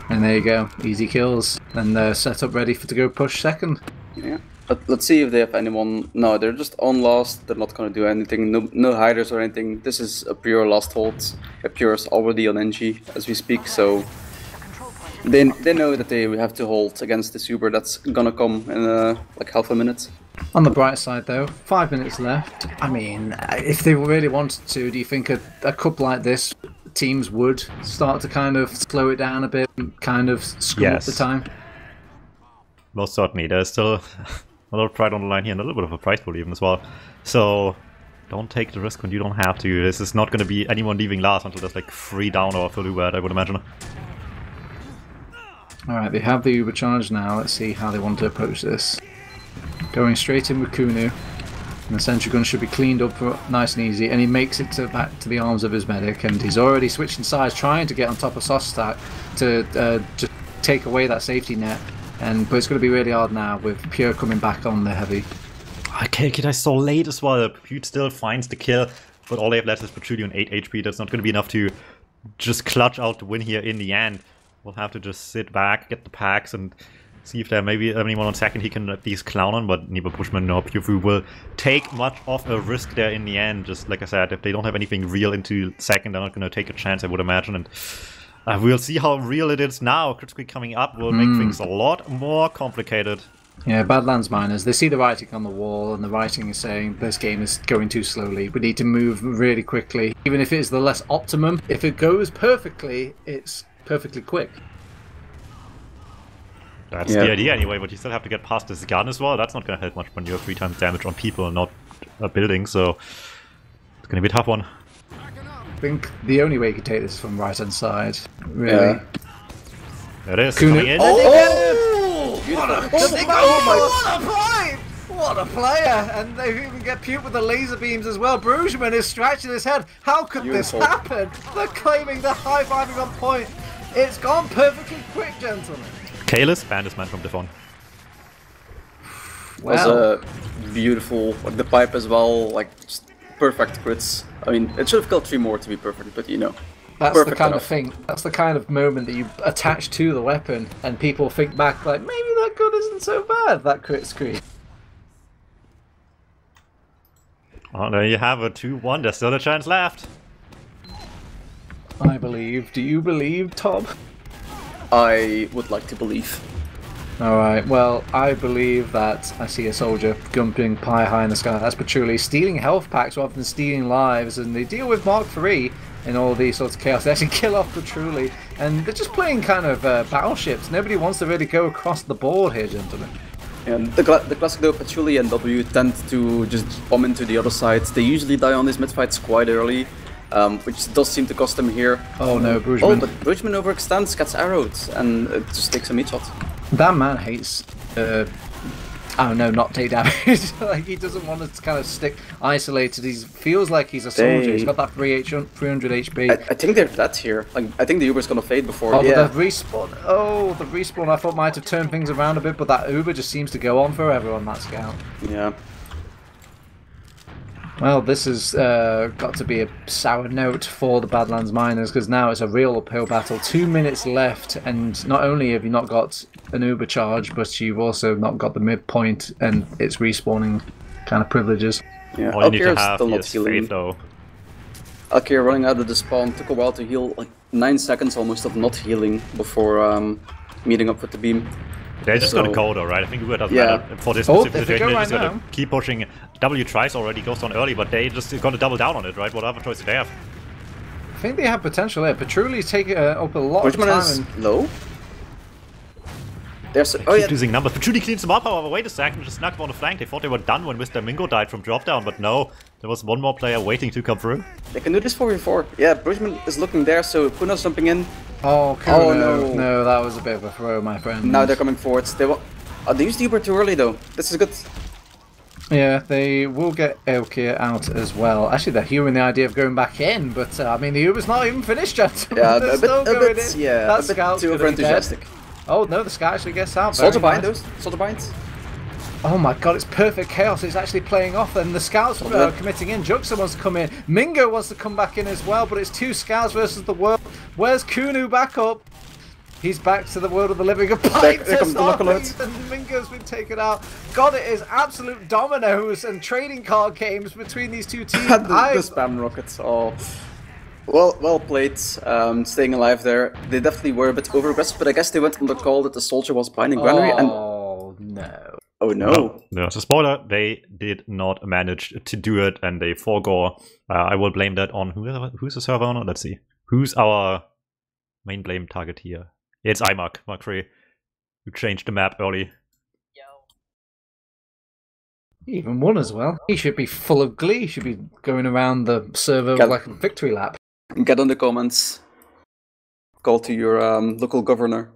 S1: And there you go, easy kills. And they're set up ready to go push second.
S2: Yeah, but let's see if they have anyone. No, they're just on last. They're not going to do anything. No hiders or anything. This is a pure last hold. A pure is already on NG as we speak, so they know that they have to hold against the super that's gonna come in like half a minute.
S1: On the bright side though, 5 minutes left. I mean, if they really wanted to, do you think a cup like this, teams would start to kind of slow it down a bit and kind of screw up the time?
S3: Most certainly. There's still a lot of pride on the line here and a little bit of a price pool even as well. So don't take the risk when you don't have to. This is not going to be anyone leaving last until there's like 3 down or full Uber, I would imagine.
S1: Alright, they have the Uber charge now. Let's see how they want to approach this. Going straight in with Kunu. And the sentry gun should be cleaned up nice and easy. And he makes it back to the arms of his medic. And he's already switching sides, trying to get on top of Sostak to just take away that safety net. But it's going to be really hard now with Pure coming back on the heavy.
S3: Okay, Kid, I so late as well. Pute still finds the kill. But all they have left is Petrulio and 8 HP. That's not going to be enough to just clutch out the win here in the end. We'll have to just sit back, get the packs, and see if there may be anyone on second he can at least clown on, but neither Bushman nor Pufu will take much of a risk there in the end. Just like I said, if they don't have anything real into second, they're not going to take a chance, I would imagine. And we'll see how real it is now. Critically coming up will make things a lot more complicated. Yeah,
S1: Badlands miners, they see the writing on the wall, and the writing is saying this game is going too slowly. We need to move really quickly. Even if it is the less optimum, if it goes perfectly, it's perfectly quick.
S3: That's the idea anyway, but you still have to get past this gun as well. That's not going to help much when you have 3 times damage on people and not a building, so it's going to be a tough one.
S1: I think the only way you can take this is from right hand side, really.
S3: There it is.
S1: Kuhnu.
S3: Coming in.
S1: What a play! What a player! And they even get Puke with the laser beams as well. Bruggeman is scratching his head. How could
S2: Beautiful.
S1: this happen? They're claiming the high-fiving on point. It's gone perfectly quick, gentlemen.
S3: Kalis banned his man from Devon.
S2: Was a beautiful, like the pipe as well, like just perfect crits. I mean, it should have killed 3 more to be perfect, but you know.
S1: That's the kind
S2: enough.
S1: of thing. That's the kind of moment that you attach to the weapon, and people think back like, maybe that gun isn't so bad. That crit screen.
S3: Oh, there you have it. 2-1. There's still a chance left.
S1: I believe. Do you believe, Tom?
S2: I would like to believe.
S1: Alright, well, I believe that I see a soldier jumping pie high in the sky. That's Patchouli stealing health packs rather than stealing lives, and they deal with Mark III in all these sorts of chaos. They actually kill off Patchouli, and they're just playing kind of battleships. Nobody wants to really go across the board here, gentlemen.
S2: And the classic though, Patchouli and W tend to just bomb into the other side. They usually die on these mid-fights quite early, which does seem to cost them here.
S1: Oh no,
S2: Oh,
S1: Bruggeman.
S2: but Bruggeman overextends, gets arrowed, and it just takes a meat shot.
S1: That man hates, I don't know, not take damage. Like, he doesn't want to kind of stick isolated. He feels like he's a soldier. He's got that 300 HP.
S2: I think they're dead here. Like, I think the Uber's gonna fade before.
S1: Oh,
S2: Yeah.
S1: the respawn. Oh, the respawn I thought might have turned things around a bit, but that Uber just seems to go on forever on that scout.
S2: Yeah.
S1: Well, this has got to be a sour note for the Badlands Miners, because now it's a real uphill battle. 2 minutes left, and not only have you not got an Uber charge, but you've also not got the midpoint and its respawning kind of privileges.
S2: Yeah.
S3: All you need to
S2: Alkir's
S3: have
S2: still not
S3: is
S2: healing.
S3: faith, though.
S2: Alkir running out of the spawn took a while to heal, like 9 seconds almost of not healing before meeting up with the beam.
S3: They're just
S2: So-
S3: gonna go though, right? I think Uber doesn't
S2: Yeah.
S3: matter for this
S1: Oh,
S3: specific
S1: if they go
S3: situation. They're
S1: right
S3: just gonna
S1: now.
S3: keep pushing. W tries already, goes on early, but they just gonna double down on it, right? What other choice do they have?
S1: I think they have potential there. Patrouille's taking up a lot of
S2: Which one
S1: time.
S2: is
S1: And
S2: low? There's
S3: They
S2: oh
S3: keep
S2: yeah.
S3: losing numbers. Patchouli cleans them up, however, wait a second, just snuck on the flank. They thought they were done when Mr. Mingo died from drop down, but no. There was one more player waiting to come through.
S2: They can do this 4v4. Yeah, Bruggeman is looking there, so Puna's jumping in.
S1: oh,
S2: Oh,
S1: no.
S2: no.
S1: No, that was a bit of a throw, my friend.
S2: Now they're coming forwards. They used the Uber too early though. This is good.
S1: Yeah, they will get Elkir out as well. Actually, they're hearing the idea of going back in, but I mean, the Uber's not even finished yet.
S2: Yeah,
S1: They're
S2: a
S1: still
S2: bit,
S1: going in.
S2: yeah,
S1: That
S2: a bit
S1: scout's
S2: too
S1: gonna be dead.
S2: over-enthusiastic.
S1: Oh no, the scout actually gets out.
S2: Soldier
S1: Very
S2: bind
S1: nice.
S2: those. Soldier binds.
S1: Oh my god, it's perfect chaos. It's actually playing off, and the scouts are committing in. Juxon wants to come in. Mingo wants to come back in as well, but it's 2 scouts versus the world. Where's Kuhnu back up? He's back to the world of the living. A pipe
S2: There comes the lock alert.
S1: and Mingo's been taken out. God, it is absolute dominoes and trading card games between these two teams.
S2: the spam rockets. Oh, well played. Staying alive there. They definitely were a bit over aggressive, but I guess they went on the call that the soldier was binding Granary. And
S1: Oh no.
S2: oh no.
S3: No, so spoiler, they did not manage to do it, and they forego. I will blame that on who's the server owner? Let's see. Who's our main blame target here? It's iMark, Mark III, who changed the map early.
S1: He even won as well. He should be full of glee. He should be going around the server
S2: Got-
S1: like a victory lap.
S2: Get on the comments. Call to your local governor.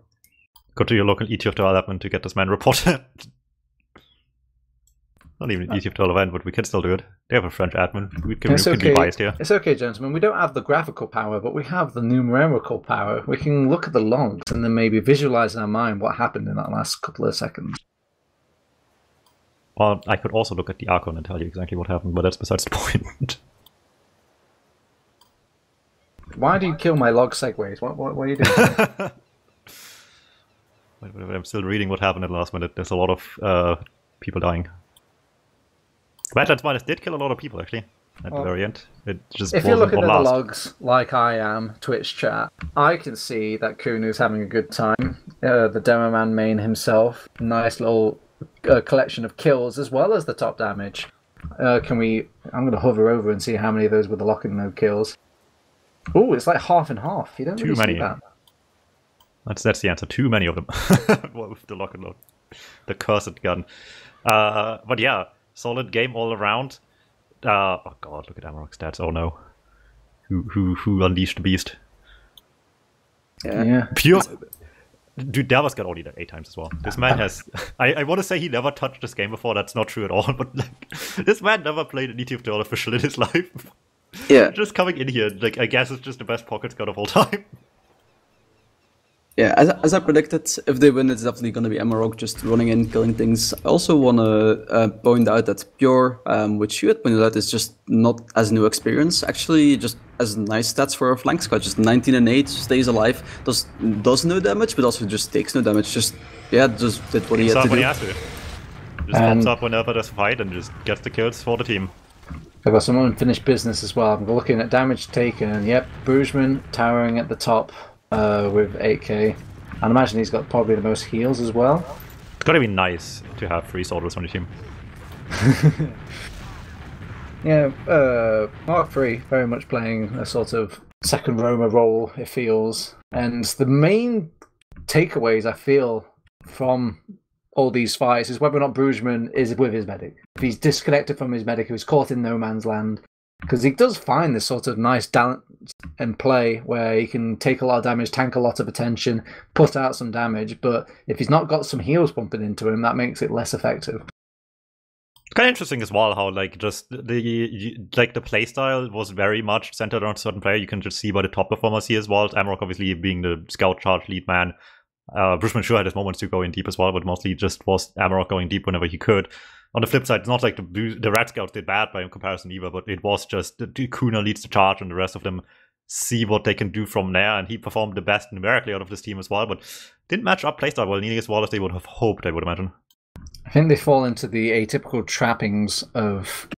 S3: Go to your local ETF development to get this man reported. Not even ETF development, but we can still do it. They have a French admin. We can be biased here.
S1: It's okay, gentlemen. We don't have the graphical power, but we have the numerical power. We can look at the logs and then maybe visualize in our mind what happened in that last couple of seconds.
S3: Well, I could also look at the Archon and tell you exactly what happened, but that's besides the point.
S1: Why do you kill my log segues? What are you doing?
S3: Wait, I'm still reading what happened at the last minute. There's a lot of people dying. Badlands Miners did kill a lot of people, actually, at the very end. It just
S1: If you're
S3: wasn't
S1: looking
S3: on
S1: at the
S3: last.
S1: logs, like I am, Twitch chat, I can see that Kuhnu's having a good time. The demo man main himself, nice little collection of kills as well as the top damage. I'm going to hover over and see how many of those were the lock and load kills. Oh, it's like half and half. You don't
S3: Too
S1: really
S3: many.
S1: see that.
S3: That's the answer. Too many of them. With the lock and load. The cursed gun. But yeah, solid game all around. Oh god, look at Amarok's stats. Oh no. Who unleashed the beast?
S2: Yeah.
S3: Pure. dude, Davos got only 8 times as well. This man has... I want to say he never touched this game before. That's not true at all. But like, this man never played an NTF2CL official in his life.
S2: Yeah.
S3: Just coming in here, like, I guess it's just the best pocket scout of all time.
S2: Yeah, as I predicted, if they win, it's definitely going to be Amarok just running in, killing things. I also want to point out that Pure, which you had pointed out, is just not as new experience. Actually, just as nice stats for a flank squad. Just 19 and 8, stays alive, does no damage, but also just takes no damage. Just did what he had to do.
S3: Just pops up whenever there's a fight and just gets the kills for the team.
S1: I've got some unfinished business as well. I'm looking at damage taken, and yep, Brugeman towering at the top. With 8k. And imagine he's got probably the most heals as well.
S3: It's gotta be nice to have 3 soldiers on the team.
S1: Yeah, Mark III very much playing a sort of second roamer role, it feels. And the main takeaways I feel from all these fights is whether or not Brugeman is with his medic. If he's disconnected from his medic, if he's caught in no man's land. Because he does find this sort of nice balance in play where he can take a lot of damage, tank a lot of attention, put out some damage, but if he's not got some heals pumping into him, that makes it less effective.
S3: It's kind of interesting as well how like just the playstyle was very much centered on a certain player. You can just see by the top performers here as well. Amarok obviously being the scout charge lead man. Brugeman sure had his moments to go in deep as well, but mostly just was Amarok going deep whenever he could. On the flip side, it's not like the Red Scouts did bad by comparison either, but it was just Kuna leads the charge and the rest of them see what they can do from there, and he performed the best numerically out of this team as well, but didn't match up playstyle well nearly as well as they would have hoped, I would imagine.
S1: I think they fall into the atypical trappings of,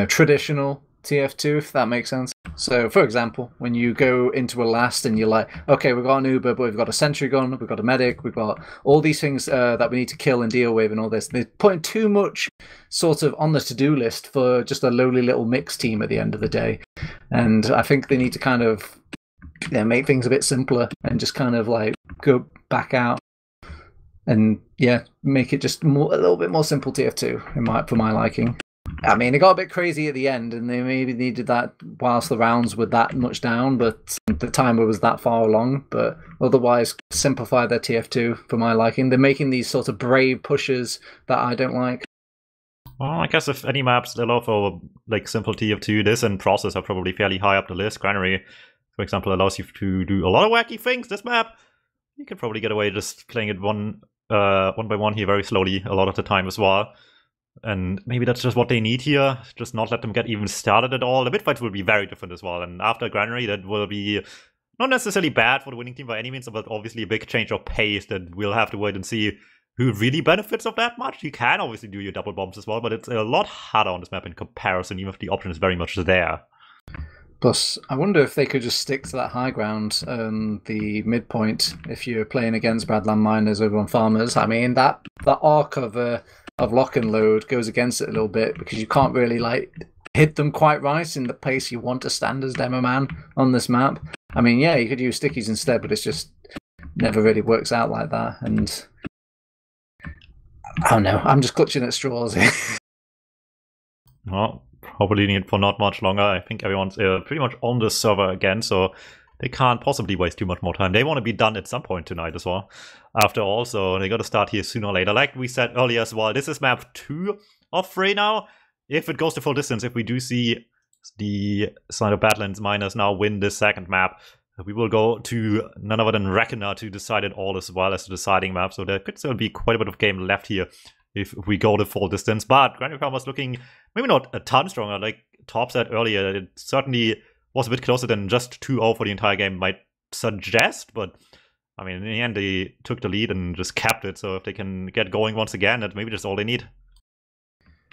S1: traditional TF2, if that makes sense. So, for example, when you go into a last and you're like, okay, we've got an Uber, but we've got a sentry gun, we've got a medic, we've got all these things that we need to kill and deal with and all this. They're putting too much sort of on the to-do list for just a lowly little mixed team at the end of the day. And I think they need to kind of make things a bit simpler and just kind of like go back out and, make it just a little bit more simple TF2 for my liking. I mean, it got a bit crazy at the end, and they maybe needed that whilst the rounds were that much down, but the timer was that far along. But otherwise, simplify their TF2 for my liking. They're making these sort of brave pushes that I don't like.
S3: Well, I guess if any maps allow for like simple TF2, this and Process are probably fairly high up the list. Granary, for example, allows you to do a lot of wacky things. This map, you can probably get away just playing it one by one here very slowly a lot of the time as well. And maybe that's just what they need here, just not let them get even started at all. The mid-fights will be very different as well, and after Granary, that will be not necessarily bad for the winning team by any means, but obviously a big change of pace that we'll have to wait and see who really benefits of that much. You can obviously do your double bombs as well, but it's a lot harder on this map in comparison, even if the option is very much there.
S1: Plus, I wonder if they could just stick to that high ground, the midpoint, if you're playing against Badland miners over on farmers. I mean, that arc of lock and load goes against it a little bit because you can't really hit them quite right in the place you want to stand as demo man on this map. I mean, yeah, you could use stickies instead, but it's just never really works out like that. And I don't know, I'm just clutching at straws here.
S3: Well, probably need for not much longer. I think everyone's pretty much on the server again, so they can't possibly waste too much more time. They want to be done at some point tonight as well, after all, so they got to start here sooner or later. Like we said earlier as well, this is map 2 of 3 now. If it goes to full distance, if we do see the side of Badlands miners now win this second map, we will go to none other than Reckoner to decide it all as well as the deciding map, so there could still be quite a bit of game left here if we go the full distance. But Granary was looking maybe not a ton stronger, like Top said earlier. It certainly was a bit closer than just 2-0 for the entire game might suggest, but I mean, in the end, they took the lead and just kept it, so if they can get going once again, that's maybe just all they need.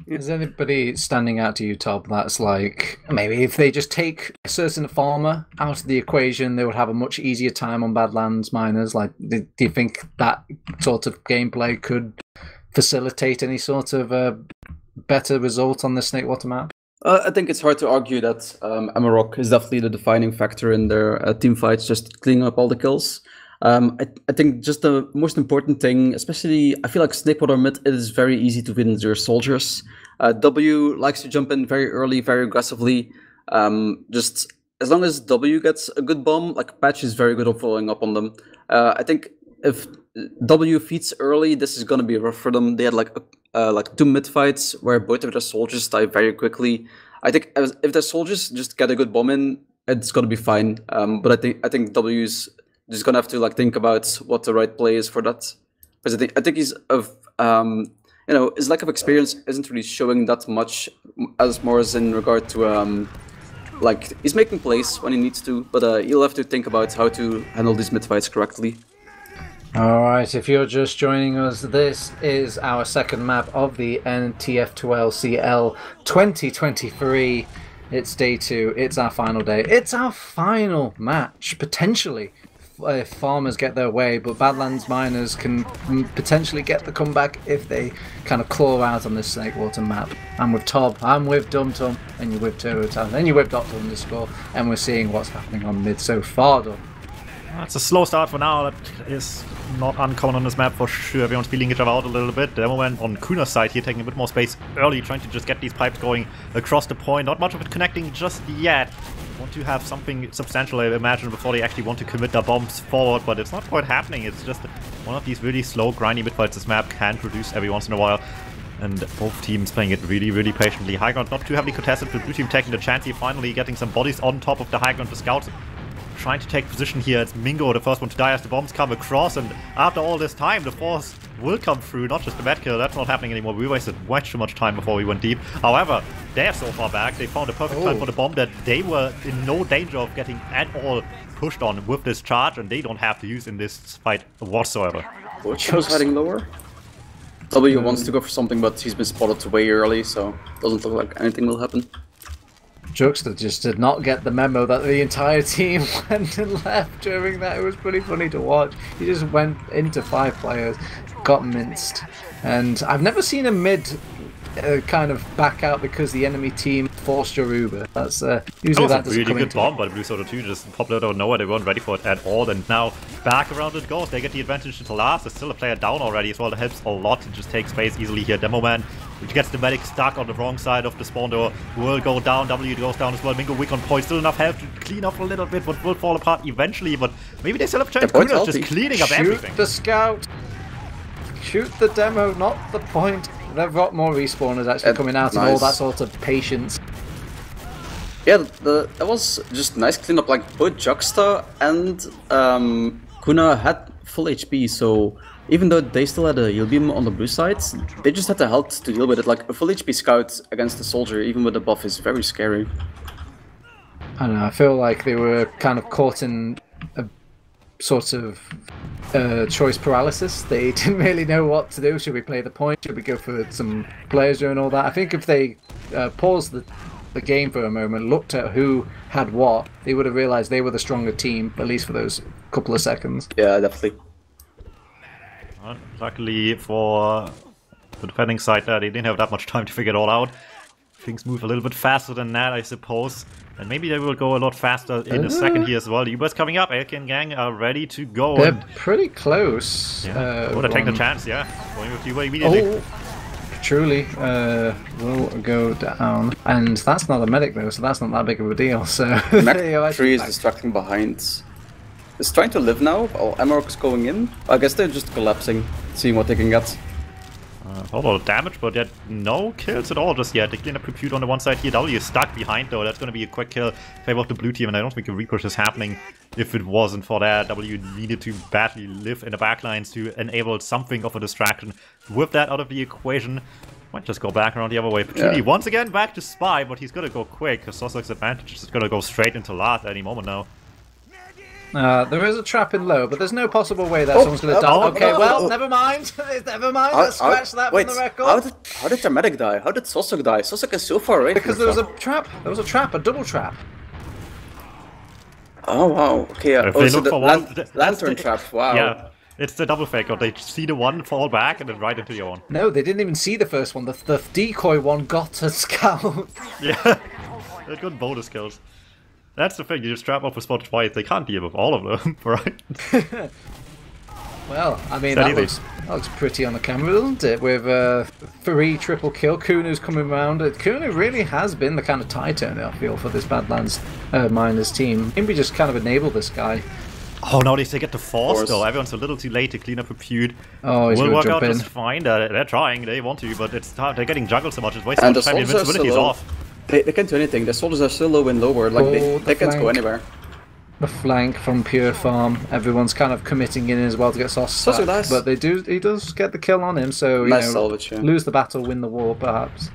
S1: Is anybody standing out to you, Tob, that's like, maybe if they just take a certain farmer out of the equation, they would have a much easier time on Badlands miners? Like, do you think that sort of gameplay could facilitate any sort of better result on the Snakewater map?
S2: I think it's hard to argue that Amarok is definitely the defining factor in their team fights, just cleaning up all the kills. I think just the most important thing, especially, I feel like Snakewater mid, it is very easy to win your soldiers. W likes to jump in very early, very aggressively. Just as long as W gets a good bomb, like Patch is very good at following up on them. I think if W feeds early, this is gonna be rough for them. They had like 2 mid fights where both of their soldiers die very quickly. I think if their soldiers just get a good bomb in, it's gonna be fine. But I think W's just gonna have to like think about what the right play is for that. Because I think he's his lack of experience isn't really showing that much, as more as in regard to like he's making plays when he needs to, but he'll have to think about how to handle these mid fights correctly.
S1: Alright, if you're just joining us, this is our second map of the NTF2CL 2023. It's day 2, it's our final day, it's our final match, potentially, if Farmers get their way, but Badlands Miners can potentially get the comeback if they kind of claw out on this Snakewater map. I'm with Tob, I'm with DumTum, and you're with Turutan, and you're with Dr. and we're seeing what's happening on mid so far, Dom.
S3: It's a slow start for now. That is not uncommon on this map for sure. Everyone's feeling each other out a little bit. The moment on Kuna's side here, taking a bit more space early, trying to just get these pipes going across the point. Not much of it connecting just yet. Want to have something substantial, I imagine, before they actually want to commit their bombs forward, but it's not quite happening. It's just one of these really slow, grindy mid-fights this map can produce every once in a while. And both teams playing it really, really patiently. High ground not too heavily contested, but blue team taking the chance here, finally getting some bodies on top of the high ground. The scouts trying to take position here. It's Mingo, the first one to die as the bombs come across, and after all this time, the force will come through, not just the med kill. That's not happening anymore. We wasted way too much time before we went deep. However, they're so far back. They found a perfect time for the bomb that they were in no danger of getting at all pushed on with this charge, and they don't have to use in this fight whatsoever.
S2: Butch was heading lower. W wants to go for something, but he's been spotted way early, so doesn't look like anything will happen.
S1: Juxta just did not get the memo that the entire team went and left during that. It was pretty funny to watch. He just went into 5 players, got minced. And I've never seen a mid kind of back out because the enemy team forced your Uber. That's usually that doesn't
S3: really
S1: come
S3: good
S1: into
S3: bomb by the Blue Soda 2, just popped out of nowhere. They weren't ready for it at all, and now back around it goes. They get the advantage into last. There's still a player down already as well. That helps a lot to just take space easily here. Demo Man, which gets the medic stuck on the wrong side of the spawn door, will go down. W goes down as well. Mingo weak on point. Still enough health to clean up a little bit, but will fall apart eventually. But maybe they still have a chance. Kuna's just cleaning up everything.
S1: Shoot the scout. Shoot the demo, not the point. They've got more respawners actually coming out and all that sort of patience.
S2: Yeah, that was just nice cleanup. Like both Juxta and Kuna had full HP, so even though they still had a heal beam on the blue side, they just had the health to deal with it. Like a full HP scout against a soldier, even with the buff, is very scary.
S1: I don't know, I feel like they were kind of caught in a sort of choice paralysis. They didn't really know what to do. Should we play the point? Should we go for some players doing all that? I think if they paused the game for a moment, looked at who had what, they would have realised they were the stronger team, at least for those couple of seconds.
S2: Yeah, definitely.
S3: Well, luckily for the defending side there, they didn't have that much time to figure it all out. Things move a little bit faster than that, I suppose. And maybe they will go a lot faster in a second here as well. The U.S. coming up. Elkin Gang are ready to go.
S1: They're pretty close.
S3: Yeah, would have taken the chance, yeah. Going with you immediately.
S1: Oh, truly will go down. And that's not a medic though, so that's not that big of a deal. So
S2: Mac 3 is distracting behind. It's trying to live now. Oh, Amarok is going in. I guess they're just collapsing, seeing what they can get.
S3: A lot of damage, but yet no kills at all just yet. They clean up compute on the one side here. W is stuck behind though. That's going to be a quick kill in favor of the blue team, and I don't think a repush is happening if it wasn't for that. W needed to badly live in the backlines to enable something of a distraction. With that out of the equation, might just go back around the other way. Patchouli once again back to spy, but he's going to go quick because Sosok's advantage is going to go straight into last any moment now.
S1: There is a trap in low, but there's no possible way that someone's going to die. Okay, well, never mind. Never mind. Let's scratch that from the record.
S2: How did the medic die? How did Sosok die? Sosok is so far away.
S1: Because there was a trap. There was a trap, a double trap.
S2: Oh, wow. Okay, so the lantern trap. Wow.
S3: Yeah, it's the double fake. They see the one fall back and then right into your one.
S1: No, they didn't even see the first one. The decoy one got a scout.
S3: Yeah, they got bonus kills. That's the thing, you just trap off a spot twice, they can't deal with all of them, right?
S1: Well, I mean, that looks pretty on the camera, doesn't it? With 3 triple kill, Kunu's coming around. Kunu really has been the kind of tie turner, I feel, for this Badlands Miners team. Maybe just kind of enable this guy.
S3: Oh, now they get the force though.
S2: Force.
S3: Everyone's a little too late to clean up a feud.
S1: Oh, he's
S3: Will
S1: gonna
S3: work
S1: jump
S3: out
S1: in.
S3: just fine. They're trying, they want to, but it's tough. They're getting juggled so much. It's wasting
S2: And
S3: much
S2: the
S3: time. The
S2: soldiers are
S3: invincibility's
S2: so low.
S3: off.
S2: They can't do anything. The soldiers are so low and lower. Like they can't go
S1: flank.
S2: anywhere.
S1: The flank from Pure Farm. Everyone's kind of committing in as well to get Sauce
S2: So
S1: sacked,
S2: nice.
S1: but he does get the kill on him. So you
S2: Nice
S1: know,
S2: salvage, yeah.
S1: lose the battle, win the war, perhaps.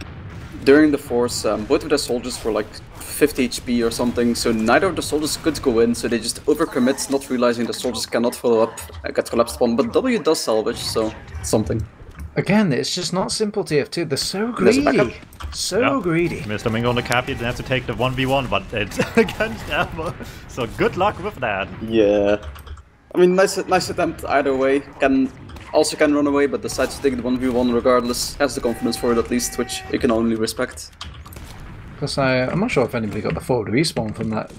S2: During the force, both of the soldiers were like 50 HP or something, so neither of the soldiers could go in, so they just overcommit, not realizing the soldiers cannot follow up, get collapsed upon. But W does salvage, so something.
S1: Again, it's just not simple TF2. They're so
S2: There's a backup.
S1: greedy. So greedy.
S3: Mr. Mingo on the cap, he has to take the 1v1, but it's against Emma. So good luck with that.
S2: Yeah. I mean, nice attempt either way. Can run away, but decides to take the 1v1 regardless. Has the confidence for it at least, which you can only respect.
S1: Because I'm not sure if anybody got the forward respawn from that.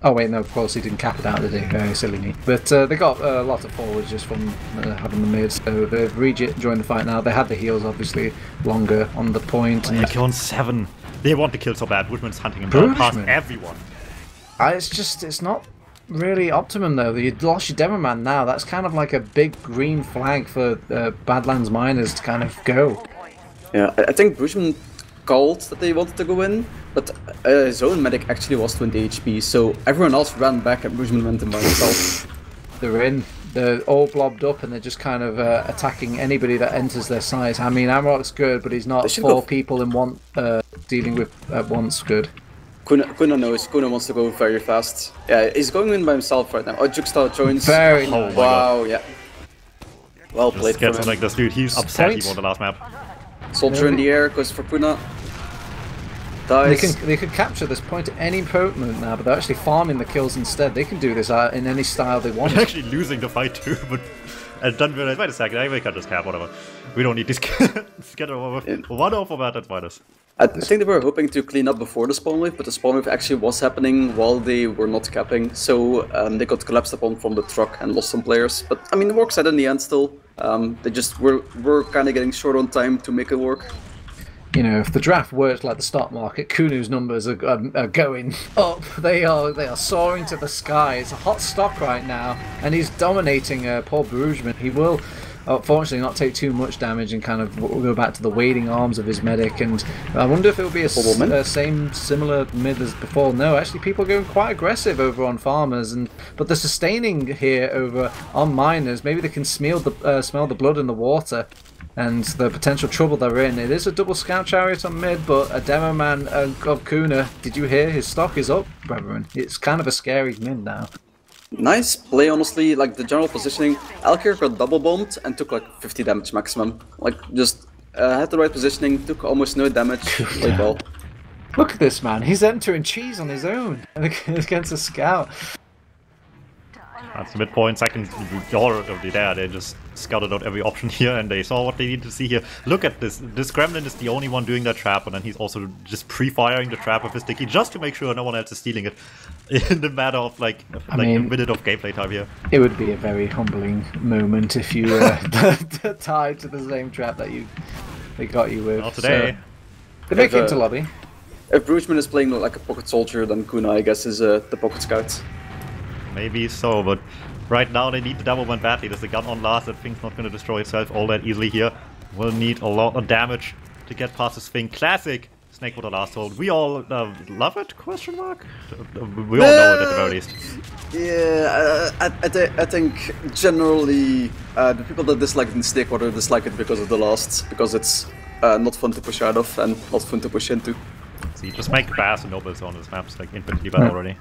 S1: Oh wait, no, of course he didn't cap it out, did he? Very silly me. But they got a lot of forwards just from having the mid, so they've joined the fight now. They had the heals obviously longer on the point.
S3: They're killing 7. They want to kill so bad. Woodman's hunting him down past everyone.
S1: It's not really optimum though. You lost your demo man now. That's kind of like a big green flag for Badlands miners to kind of go.
S2: Yeah, I think Bushman called that they wanted to go in, but his own medic actually was 20 HP, so everyone else ran back and Bushman went in by himself.
S1: They're in. They're all blobbed up and they're just kind of attacking anybody that enters their sight. I mean, Amrock's good, but he's not 4 people in one dealing with at once good.
S2: Kuna knows. Kuna wants to go very fast. Yeah, he's going in by himself right now. Oh, Juxta joins.
S1: Very
S3: Oh
S1: nice.
S2: Wow, yeah. Well played
S3: Just gets
S2: from
S3: him
S2: him.
S3: like this dude. He's upset
S1: Point.
S3: he won the last map.
S2: Soldier in the air goes for Kuna. Dies.
S1: They could capture this point at any moment now, but they're actually farming the kills instead. They can do this in any style they want.
S3: They're actually losing the fight too, but and then realize, wait a second, I cut this cap, whatever. We don't need this get over. 1-0 for Badlands minus.
S2: I think they were hoping to clean up before the spawn wave, but the spawn wave actually was happening while they were not capping, so they got collapsed upon from the truck and lost some players. But I mean, it works out in the end still. They just were kind of getting short on time to make it work.
S1: You know, if the draft worked like the stock market, Kunu's numbers are going up. They are soaring to the sky. It's a hot stock right now, and he's dominating Paul Bruggeman. He will, fortunately, not take too much damage and kind of go back to the waiting arms of his medic. And I wonder if it'll be a similar mid as before. No, actually, people are going quite aggressive over on farmers, but they're sustaining here over on miners. Maybe they can smell the blood in the water and the potential trouble they're in. It is a double scout chariot on mid, but a demo man of Kuna, did you hear? His stock is up, brethren. It's kind of a scary mid now.
S2: Nice play, honestly. Like the general positioning, Alkir got double bombed and took like 50 damage maximum. Like just had the right positioning, took almost no damage. Played well.
S1: Look at this man. He's entering cheese on his own against a scout.
S3: That's the midpoint, second already there. They just scouted out every option here and they saw what they needed to see here. Look at this. This Gremlin is the only one doing that trap, and then he's also just pre-firing the trap with his sticky just to make sure no one else is stealing it in the matter of like a minute of gameplay time here.
S1: It would be a very humbling moment if you tied to the same trap that they got you with.
S3: Not today.
S1: So, they make it into lobby.
S2: If Bruggeman is playing like a pocket soldier, then Kuna, I guess, is the pocket scout.
S3: Maybe so, but right now they need the double one badly. There's a gun on last. That thing's not going to destroy itself all that easily here. Will need a lot of damage to get past this thing. Classic Snakewater last hold. We all love it? Question mark? We all know it at the very least.
S2: Yeah, I think generally the people that dislike it in Snakewater dislike it because of the last, because it's not fun to push out of and not fun to push into.
S3: See, just make grass and nobles on this map. It's like infinitely bad already.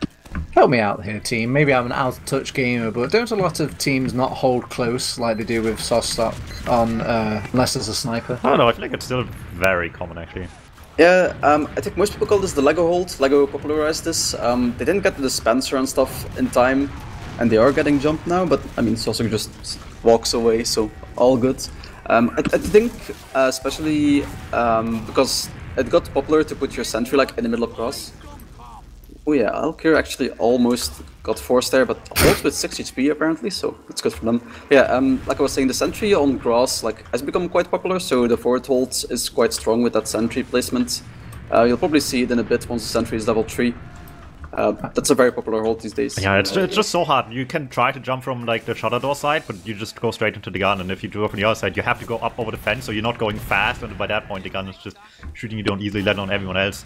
S1: Help me out here, team. Maybe I'm an out-of-touch gamer, but don't a lot of teams not hold close like they do with soft stock on, unless there's a sniper?
S3: I don't know, I feel like it's still very common actually.
S2: Yeah, I think most people call this the Lego hold. Lego popularized this. They didn't get the dispenser and stuff in time, and they are getting jumped now, but I mean, Sosok just walks away, so all good. I think, especially because it got popular to put your sentry like in the middle of cross. Oh yeah, Alkir actually almost got forced there, but holds with 6 HP apparently, so it's good for them. Yeah, like I was saying, the sentry on grass has become quite popular, so the forward hold is quite strong with that sentry placement. You'll probably see it in a bit once the sentry is level 3. That's a very popular hold these days.
S3: Yeah, it's just so hard. You can try to jump from like the shutter door side, but you just go straight into the gun. And if you do it from the other side, you have to go up over the fence, so you're not going fast. And by that point, the gun is just shooting you. Don't easily let on everyone else.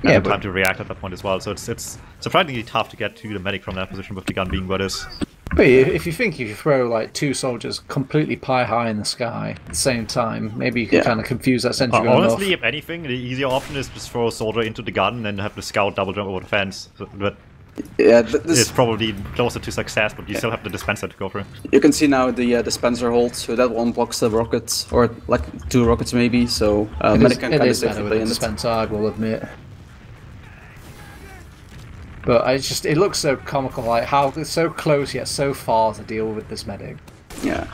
S3: Yeah, time to react at that point as well. So it's surprisingly tough to get to the medic from that position with the gun being where it is.
S1: But if you think if you throw like 2 soldiers completely pie high in the sky at the same time, maybe you can kind of confuse that sentry gun
S3: honestly,
S1: enough.
S3: if anything, the easier option is just throw a soldier into the gun and then have the scout double jump over the fence. But
S2: yeah,
S3: it's probably closer to success, but you still have the dispenser to go through.
S2: You can see now the dispenser hold, so that one blocks the rockets, or like 2 rockets maybe. So medic can kind of safely play in it.
S1: Dispenser, I will admit. But it looks so comical, like how it's so close yet so far to deal with this medic.
S2: Yeah.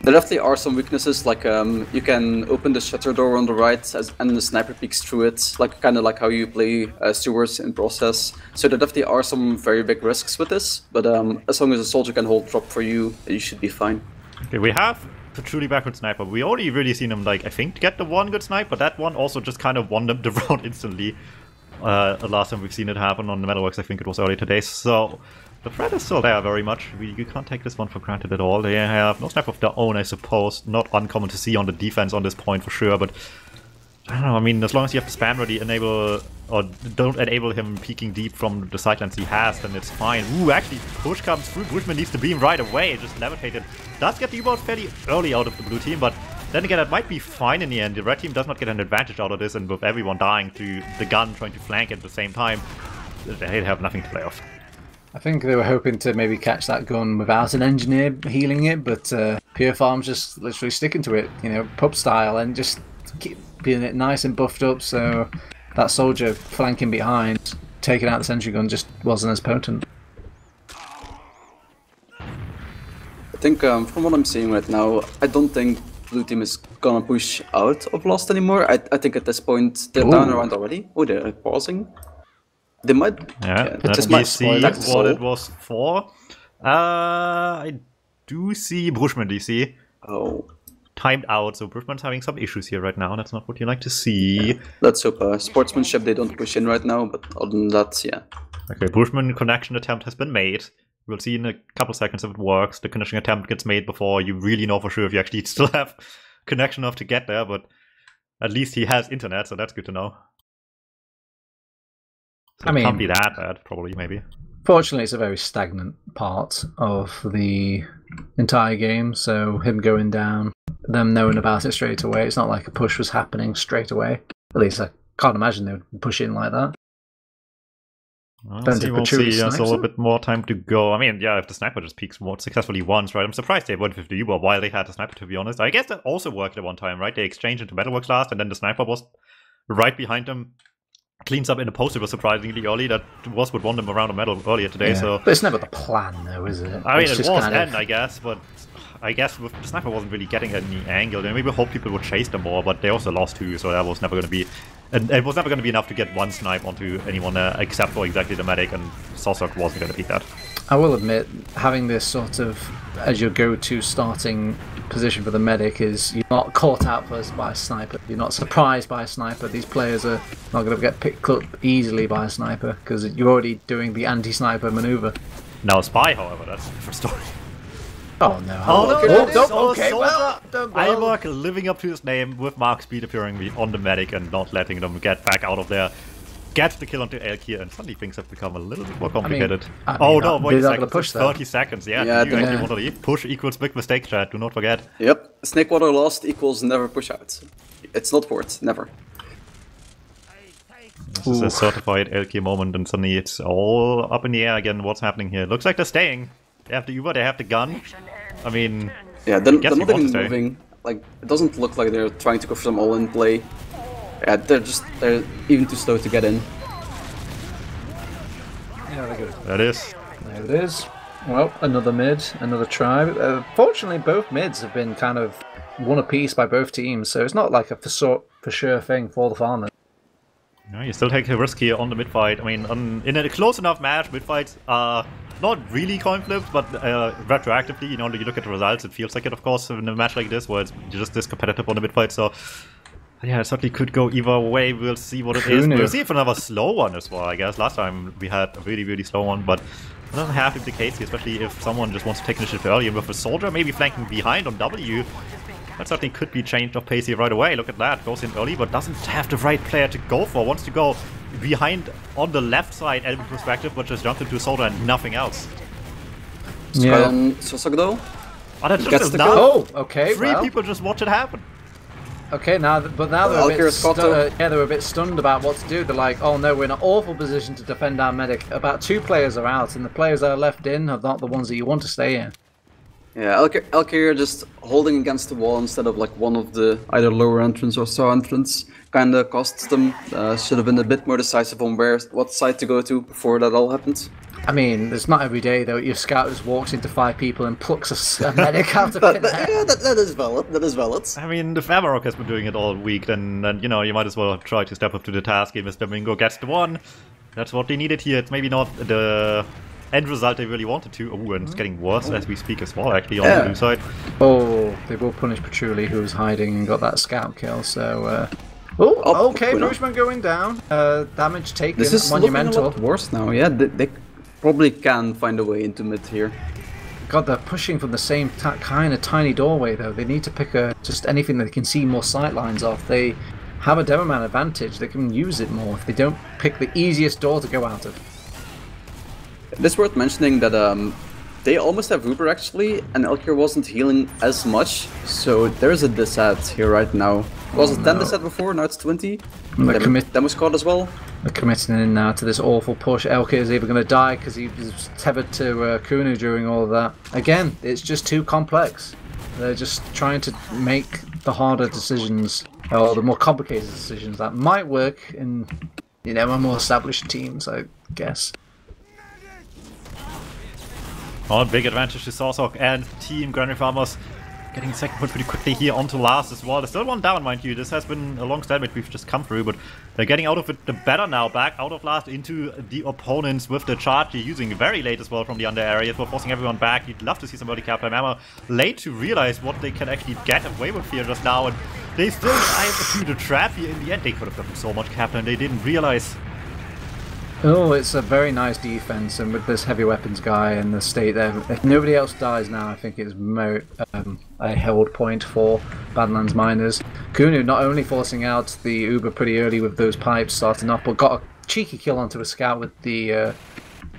S2: There definitely are some weaknesses, like you can open the shutter door on the right and the sniper peeks through it, like kind of like how you play stewards in process. So there definitely are some very big risks with this, but as long as a soldier can hold drop for you, you should be fine.
S3: Okay, we have a truly backward sniper. We only really seen him, like, I think, get the one good snipe, but that one also just kind of won them the round instantly. Last time we've seen it happen on the Metalworks, I think it was earlier today, so the threat is still there very much. You can't take this one for granted at all. They have no sniper of their own, I suppose. Not uncommon to see on the defense on this point for sure, but I don't know, I mean, as long as you have the spam ready, enable, or don't enable him peeking deep from the sidelines he has, then it's fine. Ooh, actually, push comes through. Bushman needs the beam right away, just levitated. Does get the U-boat fairly early out of the blue team, but then again, it might be fine in the end. The red team does not get an advantage out of this, and with everyone dying to the gun trying to flank at the same time, they have nothing to play off.
S1: I think they were hoping to maybe catch that gun without an engineer healing it, but Pure Farm's just literally sticking to it, you know, pub style, and just keep being it nice and buffed up, so that soldier flanking behind, taking out the sentry gun, just wasn't as potent.
S2: I think from what I'm seeing right now, I don't think blue team is gonna push out of Lost anymore. I think at this point they're down around already. Oh, they're pausing. They might.
S3: Yeah, let me see what it was for. I do see Brushman DC.
S2: Oh.
S3: Timed out, so Brushman's having some issues here right now. That's not what you like to see.
S2: Yeah, let's hope sportsmanship they don't push in right now, but other than that, yeah.
S3: Okay, Brushman connection attempt has been made. We'll see in a couple seconds if it works. The connection attempt gets made before you really know for sure if you actually still have connection enough to get there, but at least he has internet, so that's good to know. So I mean, it can't be that bad, probably, maybe.
S1: Fortunately, it's a very stagnant part of the entire game, so him going down, them knowing about it straight away, it's not like a push was happening straight away. At least I can't imagine they would push in like that.
S3: We'll see. There's a little bit more time to go. I mean, yeah, if the sniper just peeks more successfully once, right? I'm surprised they went with the U-boat while they had the sniper, to be honest. I guess that also worked at one time, right? They exchanged into Metalworks last, and then the sniper was right behind them. Cleans up in the post, it was surprisingly early. That was what won them around the medal earlier today. Yeah. So,
S1: but it's never the plan, though, is it?
S3: I mean, it was then, I guess, but I guess the sniper wasn't really getting any angle. They maybe hope people would chase them more, but they also lost 2, so that was never going to be. And it was never going to be enough to get one snipe onto anyone except for exactly the medic, and Sosok wasn't going to beat that.
S1: I will admit, having this sort of as your go-to starting position for the medic is you're not caught out first by a sniper. You're not surprised by a sniper. These players are not going to get picked up easily by a sniper because you're already doing the anti-sniper maneuver.
S3: Now spy, however, that's a different story.
S1: Oh no!
S3: Okay, well, Ivark living up to his name with Mark Speed appearing on the medic and not letting them get back out of there. Gets the kill onto Elkir, and suddenly things have become a little bit more complicated.
S1: I mean,
S3: wait a second,
S1: push
S3: 30 seconds, yeah. You actually want to leave? Push equals big mistake, chat, do not forget.
S2: Yep, Snakewater lost equals never push out. It's not worth, never.
S3: This is a certified Elkir moment, and suddenly it's all up in the air again. What's happening here? Looks like they're staying. They have the Uber, they have the gun. I mean,
S2: yeah, they're not even moving. Like, it doesn't look like they're trying to go for some all-in play. Yeah, they're even too slow to get in.
S1: Yeah, they're good.
S3: That is.
S1: There it is. Well, another mid, another tribe. Fortunately, both mids have been kind of one apiece by both teams, so it's not like a for sure thing for the farmers.
S3: No, you still take a risk here on the mid fight. I mean, in a close enough match, mid fights are not really coin flipped, but retroactively, you know, you look at the results, it feels like it, of course, in a match like this, where it's just this competitive on the mid fight. So Yeah, it certainly could go either way. We'll see what it is. We'll see if another slow one as well, I guess. Last time we had a really, really slow one, but it doesn't have to be the case here, especially if someone just wants to take initiative early. And with a soldier maybe flanking behind on W, that certainly could be change of pace here right away. Look at that. Goes in early, but doesn't have the right player to go for. Wants to go behind on the left side, enemy perspective, but just jumped into a soldier and nothing else.
S2: Yeah. Sosak though?
S3: Oh, that's just now.
S1: Oh, okay.
S3: Three people just watch it happen.
S1: Okay, now they're a bit stunned about what to do. They're like, oh no, we're in an awful position to defend our medic. About 2 players are out, and the players that are left in are not the ones that you want to stay in.
S2: Yeah, Elkir just holding against the wall instead of like one of the either lower entrance or star entrance kinda costs them. Should have been a bit more decisive on what side to go to before that all happened.
S1: I mean, it's not every day though your scout just walks into 5 people and plucks a medic out of it.
S2: That is valid. That is valid.
S3: I mean, if Amarok has been doing it all week, then you know, you might as well try to step up to the task. If Mr. Mingo gets the one, that's what they needed here. It's maybe not the end result they really wanted to. Oh, and it's getting worse as we speak as well, actually, on the blue side.
S1: Oh, they will punish Patchouli, who's hiding and got that scout kill, so... okay, Bruceman going down. Damage taken,
S2: this is
S1: monumental.
S2: Looking a lot worse now, yeah. They probably can find a way into mid here.
S1: God, they're pushing from the same kind of tiny doorway, though. They need to pick just anything that they can see more sightlines off. They have a Demoman advantage. They can use it more if they don't pick the easiest door to go out of.
S2: It's worth mentioning that they almost have Uber actually, and Elkir wasn't healing as much, so there's a disad here right now. Was it 10 disad before? Now it's 20. Demo squad as well.
S1: They're committing in now to this awful push. Elkir is either going to die because he was tethered to Kunu during all of that. Again, it's just too complex. They're just trying to make the harder decisions, or the more complicated decisions that might work in, you know, a more established teams, I guess.
S3: Oh, big advantage to Sawsock and Team Granary Farmers getting second point pretty quickly here onto last as well. There's still one down, mind you. This has been a long stalemate we've just come through, but they're getting out of it the better now. Back out of last into the opponents with the charge they're using very late as well from the under areas. We're forcing everyone back. You'd love to see somebody cap by Mama late to realize what they can actually get away with here just now. And they still dive into the trap here in the end. They could have gotten so much cap and they didn't realize.
S1: Oh, it's a very nice defense, and with this heavy weapons guy and the state there, if nobody else dies now, I think it's a held point for Badlands Miners. Kunu not only forcing out the Uber pretty early with those pipes starting off, but got a cheeky kill onto a scout with the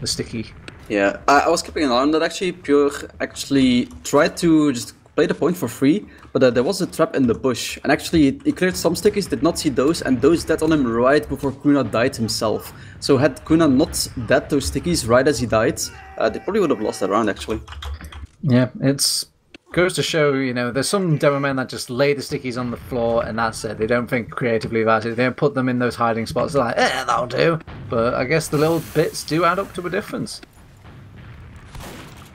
S1: sticky.
S2: Yeah, I was keeping an eye on that actually. Pure actually tried to just play the point for free, but there was a trap in the bush, and actually he cleared some stickies, did not see those, and those dead on him right before Kuna died himself. So had Kuna not dead those stickies right as he died, they probably would have lost that round actually.
S1: Yeah, it's goes to show, you know, there's some demo men that just lay the stickies on the floor and that's it. They don't think creatively about it. They don't put them in those hiding spots. They're like, that'll do. But I guess the little bits do add up to a difference.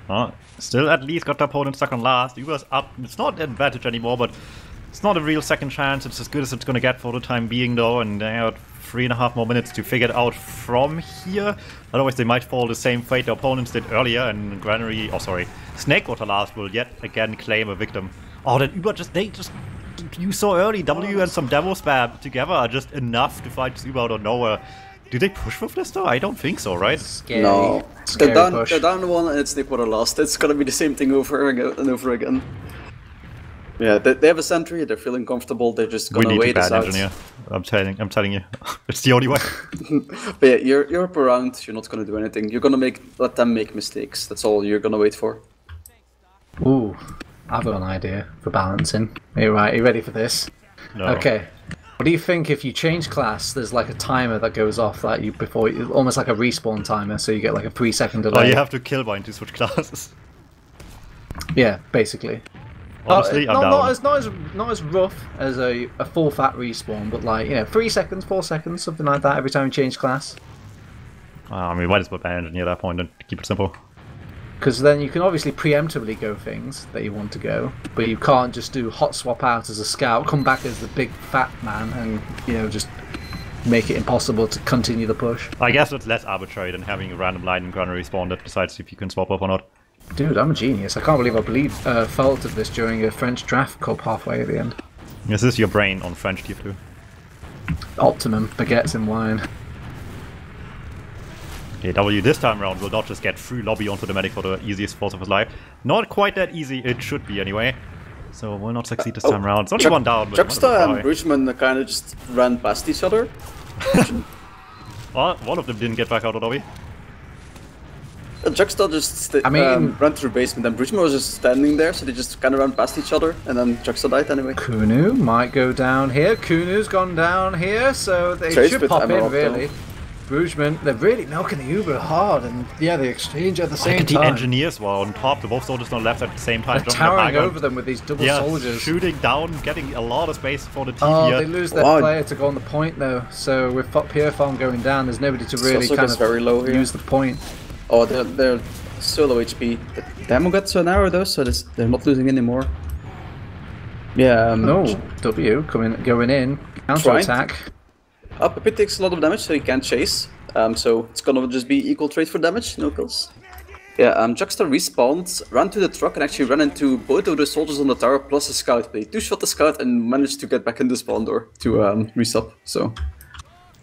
S3: Oh, still at least got the opponent stuck on last. Uber's up. It's not an advantage anymore, but it's not a real second chance. It's as good as it's going to get for the time being, though. And they have 3.5 more minutes to figure it out from here. Otherwise, they might fall the same fate the opponents did earlier. And Granary, Snakewater last will yet again claim a victim. Oh, that Uber they just used so early. W and some demo spam together are just enough to fight this Uber out of nowhere. Do they push with this though? I don't think so, right?
S1: Scary.
S2: No.
S1: Scary
S2: they're down one and it's Snakewater lost. It's gonna be the same thing over and over again. Yeah, they have a sentry, they're feeling comfortable, they're just gonna wait this out.
S3: Engineer. I'm telling you. It's the only way.
S2: But yeah, you're up around, you're not gonna do anything. You're gonna let them make mistakes. That's all you're gonna wait for.
S1: Ooh, I've got an idea for balancing. Are you ready for this?
S3: No.
S1: Okay. What do you think if you change class, there's like a timer that goes off that almost like a respawn timer, so you get like a 3-second delay?
S3: Oh, you have to kill bind to switch classes.
S1: Yeah, basically.
S3: Honestly, I'm down.
S1: Not as rough as a full fat respawn, but like, you know, 3 seconds, 4 seconds, something like that every time you change class.
S3: I mean, might as well ban engineer at that point and keep it simple.
S1: Because then you can obviously preemptively go things that you want to go, but you can't just do hot swap out as a scout, come back as the big fat man, and, you know, just make it impossible to continue the push.
S3: I guess it's less arbitrary than having a random line in Granary spawn that decides if you can swap up or not.
S1: Dude, I'm a genius. I can't believe I fell to this during a French draft cup halfway at the end.
S3: This is your brain on French TF2.
S1: Optimum baguettes in wine.
S3: Okay, W this time around will not just get through lobby onto the medic for the easiest force of his life. Not quite that easy, it should be anyway. So will not succeed this time around. It's only one down.
S2: Juxta and Bridgman kind of just ran past each other.
S3: Well, one of them didn't get back out of the lobby.
S2: Juxta just ran through basement, and Bridgman was just standing there, so they just kind of ran past each other, and then Juxta died anyway.
S1: Kunu might go down here. Kunu's gone down here, so they should pop in, really. Bridgman, they're really milking the Uber hard, and yeah, they exchange at the same time.
S3: The engineers were on top, the both soldiers on the left at the same time.
S1: They're towering over them with these double soldiers.
S3: Shooting down, getting a lot of space for the team here.
S1: They lose their player to go on the point though, so with Pierre Farm going down, there's nobody to really kind of
S2: very low
S1: use the point.
S2: Oh, they're so low HP. The ammo got so narrow though, so they're not losing anymore. Yeah.
S1: No, W going in, counter attack.
S2: Pipit takes a lot of damage, so he can't chase. So it's gonna just be equal trade for damage, no kills. Yeah, Juxta respawned, ran to the truck, and actually ran into both of the soldiers on the tower plus a scout. They two-shot the scout and managed to get back in the spawn door to resup. So.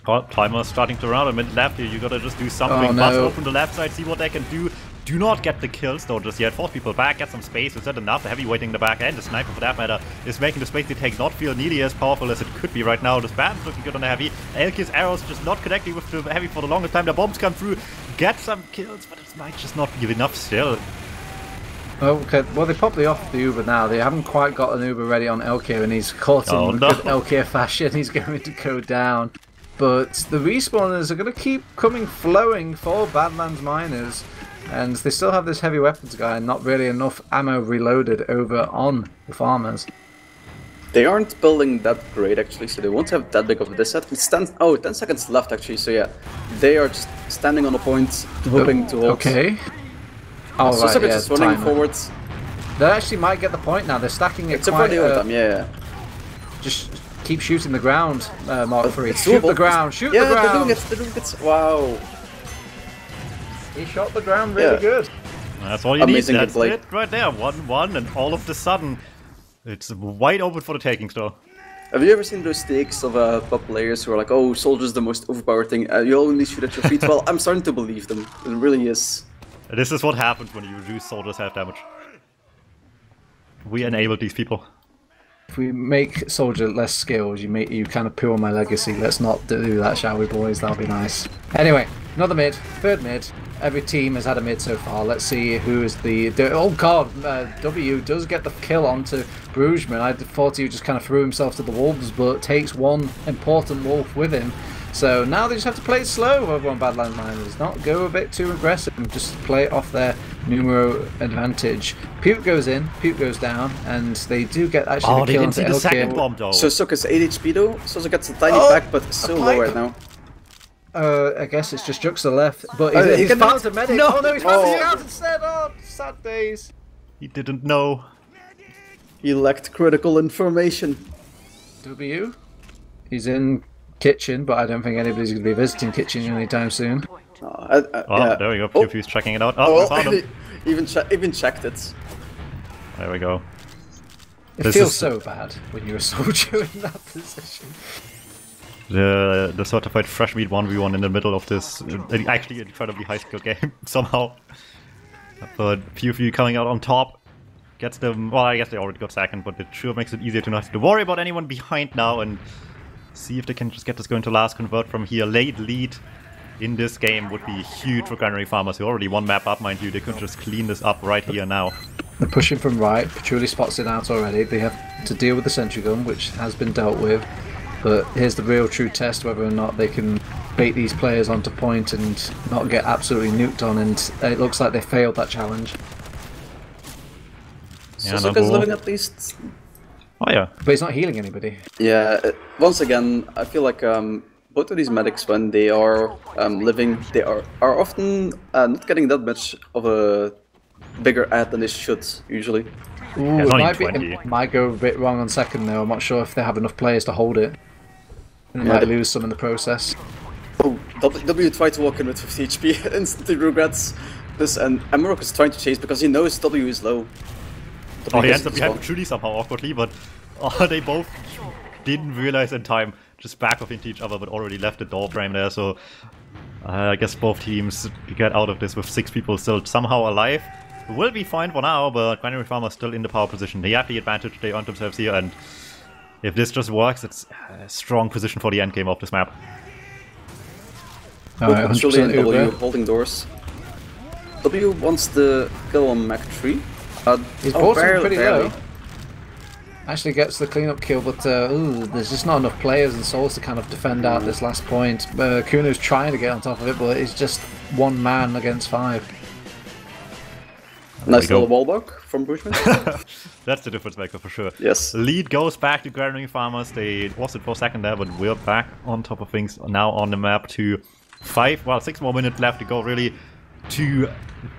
S3: Well, timer's starting to run a minute left here. You gotta just do something. Bust open the left side, see what they can do. Do not get the kills though just yet. Force people back, get some space. Is that enough? The heavy waiting in the back end. The sniper for that matter is making the space they take not feel nearly as powerful as it could be right now. The spam's looking good on the heavy. Elk's arrows just not connecting with the heavy for the longest time. The bombs come through, get some kills, but it might just not be enough still.
S1: Okay, well they popped off the Uber now. They haven't quite got an Uber ready on Elk, and he's caught in good Elk fashion. He's going to go down. But the respawners are going to keep flowing for Badlands Miners. And they still have this heavy weapons guy and not really enough ammo reloaded over on the farmers.
S2: They aren't building that great actually, so they won't have that big of a disadvantage. 10 seconds left actually, so yeah. They are just standing on a point, hoping to hold.
S1: Okay.
S2: Oh, so right, just running forwards.
S1: They actually might get the point now, they're stacking it
S2: it's quite... It's a yeah.
S1: Just keep shooting the ground, Mark 3. Shoot the ground, shoot the ground!
S2: They're doing it, wow.
S1: He shot the ground really good.
S3: That's all you need. That's it right there. 1-1, and all of a sudden, it's wide open for the taking still.
S2: Have you ever seen those takes of top players who are like, "Oh, soldier's the most overpowered thing. You only shoot at your feet." Well, I'm starting to believe them. It really is.
S3: This is what happens when you reduce soldiers' half damage. We enabled these people.
S1: If we make soldier less skills, you kind of poo on my legacy. Let's not do that, shall we, boys? That'll be nice. Anyway, another mid, third mid. Every team has had a mid so far. Let's see who is the oh god, W does get the kill onto Bridgman. I thought he just kind of threw himself to the wolves, but takes one important wolf with him. So now they just have to play it slow over on Badlands Miners. Not go a bit too aggressive, just play it off their numero advantage. Puke goes in, Puke goes down, and they do get actually the kill onto
S3: the second bomb though.
S2: So Sukka's 8 HP though, so gets a tiny back, but so low right now.
S1: I guess it's just Juxta left, but he's found a medic. No, no, he's found the scout instead. Oh, sad days.
S3: He didn't know.
S2: He lacked critical information.
S1: W, he's in kitchen, but I don't think anybody's going to be visiting kitchen anytime soon.
S3: Yeah. There we go. Pew's checking it out. Oh, found him.
S2: even checked it.
S3: There we go.
S1: It feels so bad when you're a soldier in that position.
S3: The certified fresh meat 1v1 in the middle of this actually incredibly high skill game somehow. But Pew coming out on top gets them. Well, I guess they already got second, but it sure makes it easier to not have to worry about anyone behind now and see if they can just get this going to last convert from here. Late lead in this game would be huge for Granary Farmers, who already one map up, mind you. They could just clean this up right here now.
S1: They're pushing from right. Patchouli spots it out already. They have to deal with the sentry gun, which has been dealt with. But here's the real true test, whether or not they can bait these players onto point and not get absolutely nuked on, and it looks like they failed that challenge.
S2: Yeah, Suzuka's living at least.
S3: Oh yeah.
S1: But he's not healing anybody.
S2: Yeah, once again, I feel like both of these medics, when they are living, they are often not getting that much of a bigger ad than they should, usually.
S1: Ooh, it might go a bit wrong on second though. I'm not sure if they have enough players to hold it. And they might lose some in the process.
S2: Oh, W tried to walk in with 50 HP, instantly regrets this, and Amarok is trying to chase because he knows W is low.
S3: Oh, he ends up behind Patchouli somehow awkwardly, but they both didn't realize in time, just back off into each other, but already left the door frame there, so I guess both teams get out of this with 6 people still somehow alive. Will be fine for now, but Granary Farmers still in the power position. They have the advantage, they earned themselves here, and if this just works, it's a strong position for the end game of this map.
S1: Alright,
S2: Patchouli and W holding doors. W wants the kill on Mach 3.
S1: He's bought him pretty low. Actually gets the cleanup kill, but there's just not enough players and souls to kind of defend out this last point. Kuno's trying to get on top of it, but it's just 1 man against 5.
S2: Nice little wall block from Bushman.
S3: That's the difference maker for sure.
S2: Yes.
S3: Lead goes back to Granary Farmers. They lost it for a second there, but we're back on top of things now on the map to 6 more minutes left to go, really, to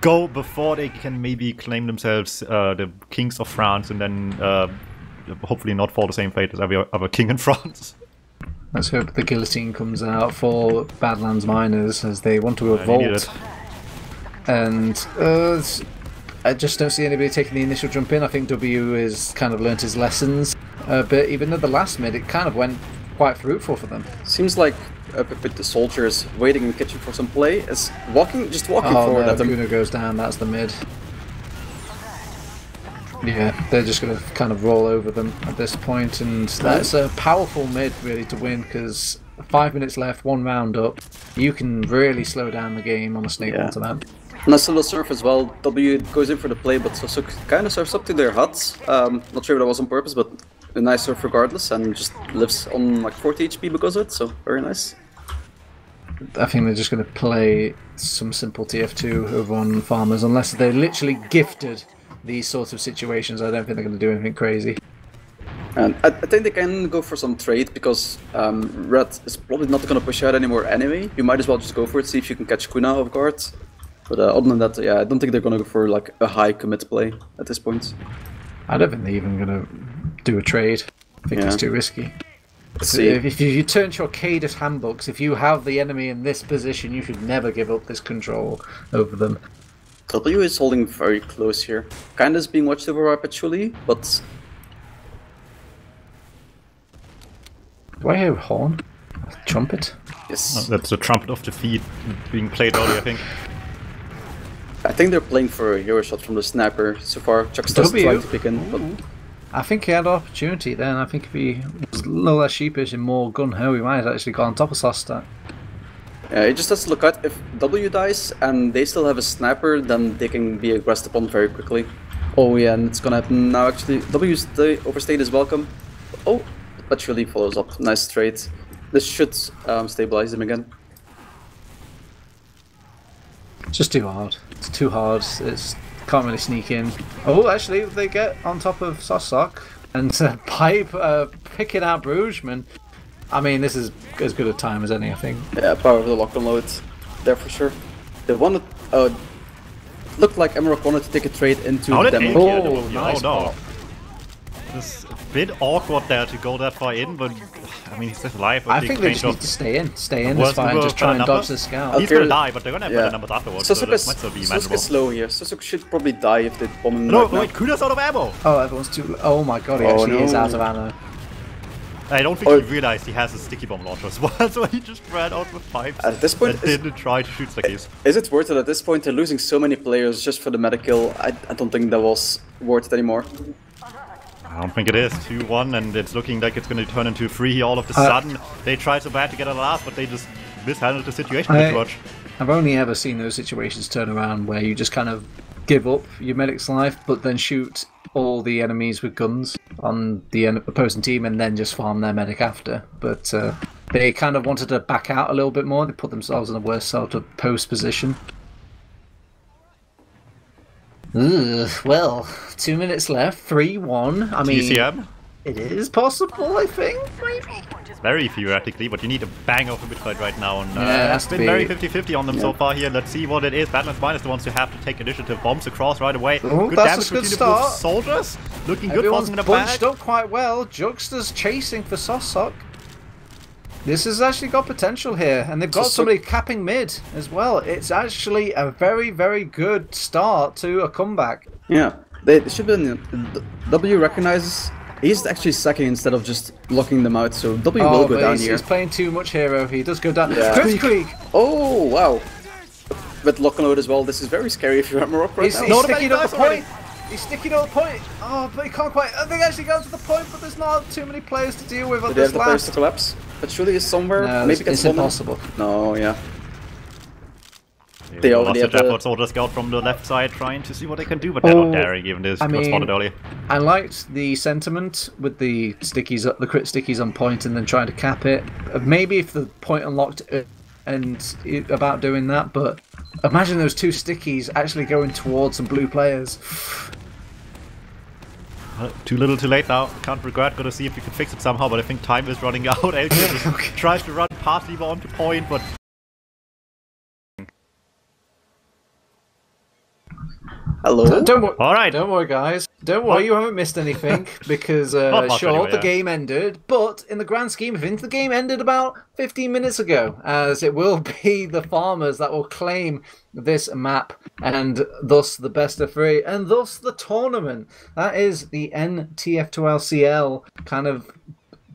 S3: go before they can maybe claim themselves the kings of France and then hopefully not fall the same fate as every other king in France.
S1: Let's hope the guillotine comes out for Badlands Miners as they want to revolt. And I just don't see anybody taking the initial jump in. I think W has kind of learnt his lessons. But even at the last mid, it kind of went quite fruitful for them.
S2: Seems like with the soldiers waiting in the kitchen for some play, is just walking forward at them.
S1: Kuno goes down, that's the mid. Yeah, they're just going to kind of roll over them at this point, and that's a powerful mid really to win, because 5 minutes left, 1 round up, you can really slow down the game on a Snakewater map.
S2: Nice little surf as well. W goes in for the play, but Sosuk kind of surfs up to their huts. Not sure if that was on purpose, but a nice surf regardless, and just lives on like 40 HP because of it, so very nice.
S1: I think they're just going to play some simple TF2 over on Farmers, unless they're literally gifted these sorts of situations. I don't think they're going to do anything crazy.
S2: And I think they can go for some trade, because Red is probably not going to push out anymore anyway. You might as well just go for it, see if you can catch Kuna off guard. But other than that, yeah, I don't think they're going to go for like a high commit play at this point.
S1: I don't think they're even going to do a trade. I think it's too risky.
S2: See.
S1: If you turn to your Cadus handbooks, if you have the enemy in this position, you should never give up this control over them.
S2: W is holding very close here. Kinda is being watched over by Patchouli, but...
S1: Do I hear a horn? A trumpet?
S2: Yes.
S3: That's the trumpet of defeat being played earlier, I think.
S2: I think they're playing for a hero shot from the sniper so far. Chucksta's trying to pick in, but...
S1: I think he had an opportunity then. I think if he was a little less sheepish and more gun-ho, he might have actually got on top of Sostak.
S2: Yeah, it just has to look out. If W dies and they still have a sniper, then they can be aggressed upon very quickly. Oh yeah, and it's gonna happen now actually. W's overstayed his welcome. Oh, Patchouli follows up. Nice trade. This should stabilize him again.
S1: It's just too hard. It's too hard. It's can't really sneak in. Oh, actually, they get on top of Sosok and Pipe picking out Brugesman. I mean, this is as good a time as any, I think.
S2: Yeah, power of the lock-on load there for sure. They wanted. Looked like Emerald wanted to take a trade into the demo.
S1: Oh, nice
S3: no. It's a bit awkward there to go that far in, but I mean, he's still alive.
S1: I think they just need to stay in this fight and just try and dodge the scout.
S3: He's gonna die, but they're gonna have better numbers afterwards.
S2: Susuk is slow here. Susuk should probably die if they bomb him.
S3: No, wait, Kuda's out of ammo!
S1: Oh, everyone's too... Oh my god, he actually is out of ammo.
S3: I don't think he realized he has a sticky bomb launcher as well, so he just ran out with pipes.
S2: At this point,
S3: didn't try to shoot stickies.
S2: Is it worth it? At this point, they're losing so many players just for the meta kill. I don't think that was worth it anymore.
S3: I don't think it is. 2-1, and it's looking like it's going to turn into 3 all of a sudden. They tried so bad to get a last, but they just mishandled the situation too much.
S1: I've only ever seen those situations turn around where you just kind of give up your medic's life, but then shoot all the enemies with guns on the opposing team and then just farm their medic after. But they kind of wanted to back out a little bit more. They put themselves in a worse sort of post position. Well, 2 minutes left, 3-1. I mean,
S3: TCM?
S1: It is possible, I think, maybe.
S3: Very theoretically, but you need a bang of a mid fight right now. And,
S1: yeah,
S3: it's been very 50-50 on them so far here. Let's see what it is. Badlands Miners the ones who have to take initiative. Bombs across right away.
S1: Oh,
S3: good
S1: that's
S3: damage
S1: a good
S3: between
S1: start.
S3: The soldiers. Looking good.
S1: Everyone's
S3: in the
S1: bunched
S3: bag.
S1: up quite well. Juxta's chasing for Sosok. This has actually got potential here, and they've got somebody capping mid as well. It's actually a very, very good start to a comeback.
S2: Yeah, They should have been. W recognizes. He's actually sacking instead of just blocking them out, so W will go down here.
S1: He's playing too much hero. He does go down.
S2: Yeah.
S1: Krieg!
S2: Oh, wow. With lock and load as well, this is very scary if you're at Morocco right now.
S1: He's sticking at the point. He's sticking at the point. Oh, but he can't quite. I think actually goes to the point, but there's not too many players to deal with.
S2: Do they have the players to collapse? But surely is somewhere.
S1: No,
S2: maybe
S1: it's impossible.
S2: No, yeah.
S3: They already have the soldier scout from the left side trying to see what they can do, but they're not daring, even this got spotted earlier.
S1: I liked the sentiment with the stickies, the crit stickies on point, and then trying to cap it. Maybe if the point unlocked and about doing that, but imagine those two stickies actually going towards some blue players.
S3: Too little, too late now. Can't regret. Gotta see if we can fix it somehow, but I think time is running out. LK tries to run past Lever onto point, but
S2: hello.
S1: Don't worry.
S3: All right.
S1: Don't worry, guys. Don't worry. You haven't missed anything because sure,
S3: anyway,
S1: the game ended, but in the grand scheme of things, the game ended about 15 minutes ago, as it will be the farmers that will claim this map and thus the best of three and thus the tournament. That is the NTF2CL kind of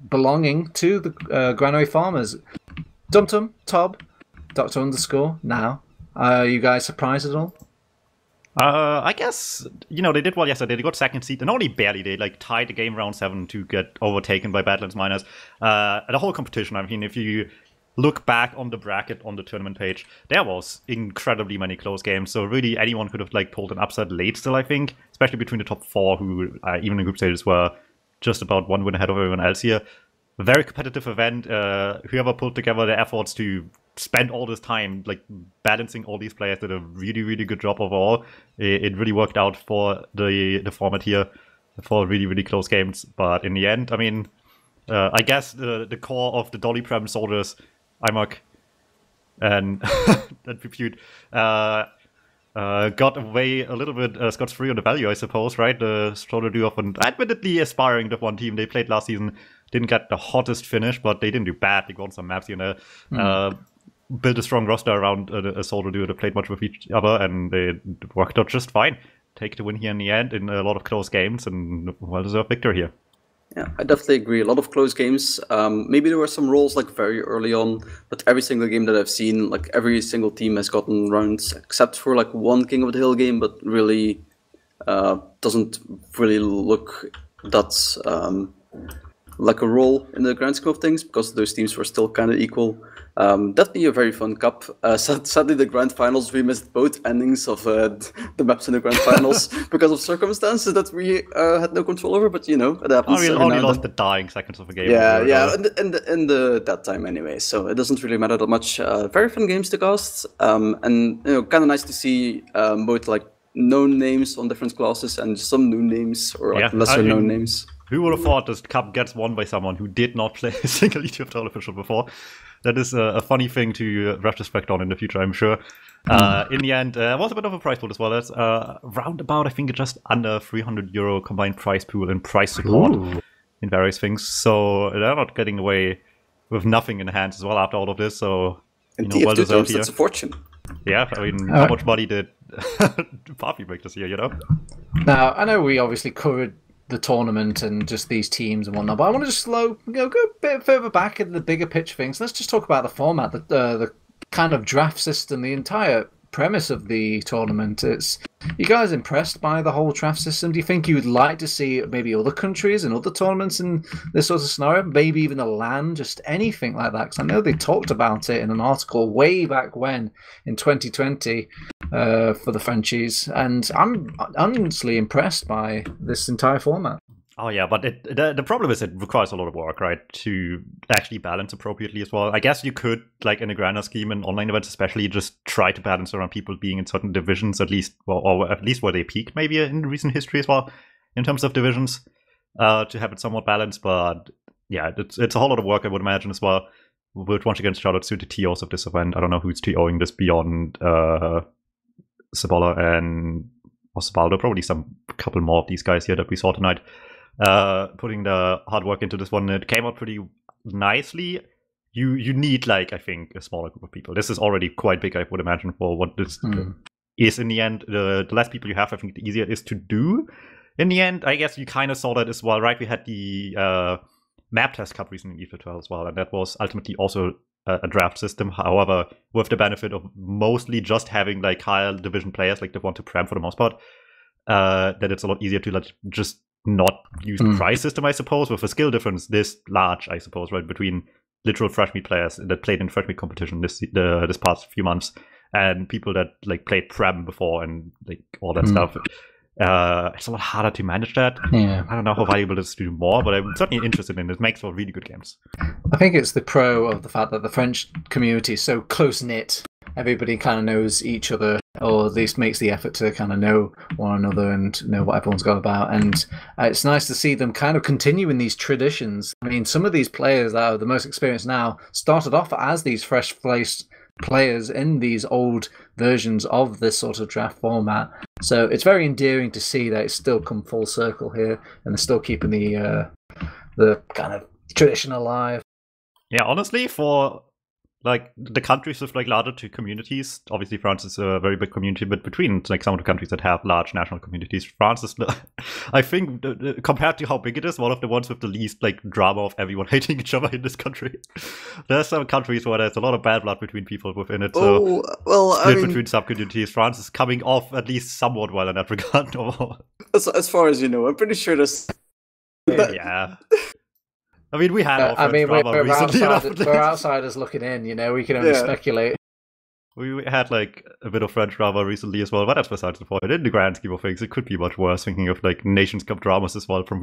S1: belonging to the Granary farmers. Dumtum, Tob, Doctor _ now. Are you guys surprised at all?
S3: I guess, you know, they did well yesterday. They got second seed, and only barely. They like tied the game round 7 to get overtaken by Badlands miners. The whole competition, I mean, if you look back on the bracket on the tournament page, there was incredibly many close games. So really, anyone could have like pulled an upset late still, I think, especially between the top 4, who even in group stages were just about 1 win ahead of everyone else here. A very competitive event. Whoever pulled together their efforts to spend all this time like balancing all these players did a really, really good job overall. It really worked out for the format here for really, really close games. But in the end, I mean, I guess the core of the Dolly Prem soldiers, IMOC and that Repute, got away a little bit scot-free on the value, I suppose, right? The soldier duo often admittedly aspiring to one team they played last season. Didn't get the hottest finish, but they didn't do bad. They got some maps, you know. Built a strong roster around a soldier duo that played much with each other, and they worked out just fine. Take the win here in the end in a lot of close games, and well-deserved victory here.
S2: Yeah, I definitely agree. A lot of close games. Maybe there were some rolls like very early on, but every single game that I've seen, like every single team has gotten rounds, except for like one King of the Hill game, but really doesn't really look that like a role in the grand scheme of things, because those teams were still kind of equal. Definitely a very fun cup. Sadly, the grand finals, we missed both endings of the maps in the grand finals because of circumstances that we had no control over. But you know, it happens.
S3: We only lost the dying seconds of a game.
S2: Yeah, in that time anyway. So it doesn't really matter that much. Very fun games to cast, and you know, kind of nice to see both like known names on different classes and some new names or like lesser known names.
S3: Who would have thought this cup gets won by someone who did not play a single ETF official before? That is a funny thing to retrospect on in the future, I'm sure. In the end, it was a bit of a prize pool as well. That's roundabout, I think, just under €300 combined prize pool and prize support in various things. So they're not getting away with nothing in hands as well after all of this. So, you know, well deserved here.
S2: That's a fortune.
S3: Yeah, I mean, how much money did Papi make this year, you know?
S1: Now, I know we obviously covered the tournament and just these teams and whatnot, but I want to just go a bit further back in the bigger picture things. Let's just talk about the format, the kind of draft system, the entire premise of the tournament. You guys impressed by the whole draft system? Do you think you would like to see maybe other countries and other tournaments in this sort of scenario? Maybe even a LAN, just anything like that? Because I know they talked about it in an article way back when in 2020 for the Frenchies, and I'm honestly impressed by this entire format.
S3: Oh yeah, but the problem is it requires a lot of work, right, to actually balance appropriately as well. I guess you could, like in a grander scheme in online events especially, just try to balance around people being in certain divisions at least, or at least where they peaked maybe in recent history as well, in terms of divisions, to have it somewhat balanced. But yeah, it's a whole lot of work, I would imagine, as well. But once again, shout out to the TOs of this event. I don't know who's TOing this beyond Sabola and Osvaldo, probably some couple more of these guys here that we saw tonight. Putting the hard work into this one. It came out pretty nicely. You need, like, I think, a smaller group of people. This is already quite big, I would imagine, for what this is in the end, the less people you have, I think the easier it is to do. In the end, I guess you kind of saw that as well, right? We had the map test cup recently in ETH2 as well, and that was ultimately also a draft system. However, with the benefit of mostly just having like higher division players, like they want to prem for the most part, that it's a lot easier to like just not use the prize system, I suppose, with a skill difference this large, I suppose, right, between literal fresh meat players that played in fresh meat competition this past few months and people that like played prem before and like all that stuff. It's a lot harder to manage that.
S1: Yeah.
S3: I don't know how valuable it is to do more, but I'm certainly interested in it. It makes for really good games.
S1: I think it's the pro of the fact that the French community is so close-knit. Everybody kind of knows each other, or at least makes the effort to kind of know one another and know what everyone's got about. And it's nice to see them kind of continuing these traditions. I mean, some of these players that are the most experienced now started off as these fresh-faced players in these old versions of this sort of draft format. So it's very endearing to see that it's still come full circle here, and they're still keeping the kind of tradition alive.
S3: Yeah, honestly, for like the countries with like larger two communities, obviously France is a very big community, but between like some of the countries that have large national communities, France is, I think, compared to how big it is, one of the ones with the least like drama of everyone hating each other in this country. There's some countries where there's a lot of bad blood between people within it. So split between sub-communities. France is coming off at least somewhat well in that regard.
S2: As far as you know, I'm pretty sure there's...
S3: Yeah. I mean, we had
S1: we're outsiders looking in, you know, we can only speculate.
S3: We had like a bit of French drama recently as well, but that's besides the point. In the grand scheme of things, it could be much worse, thinking of like Nations Cup dramas as well from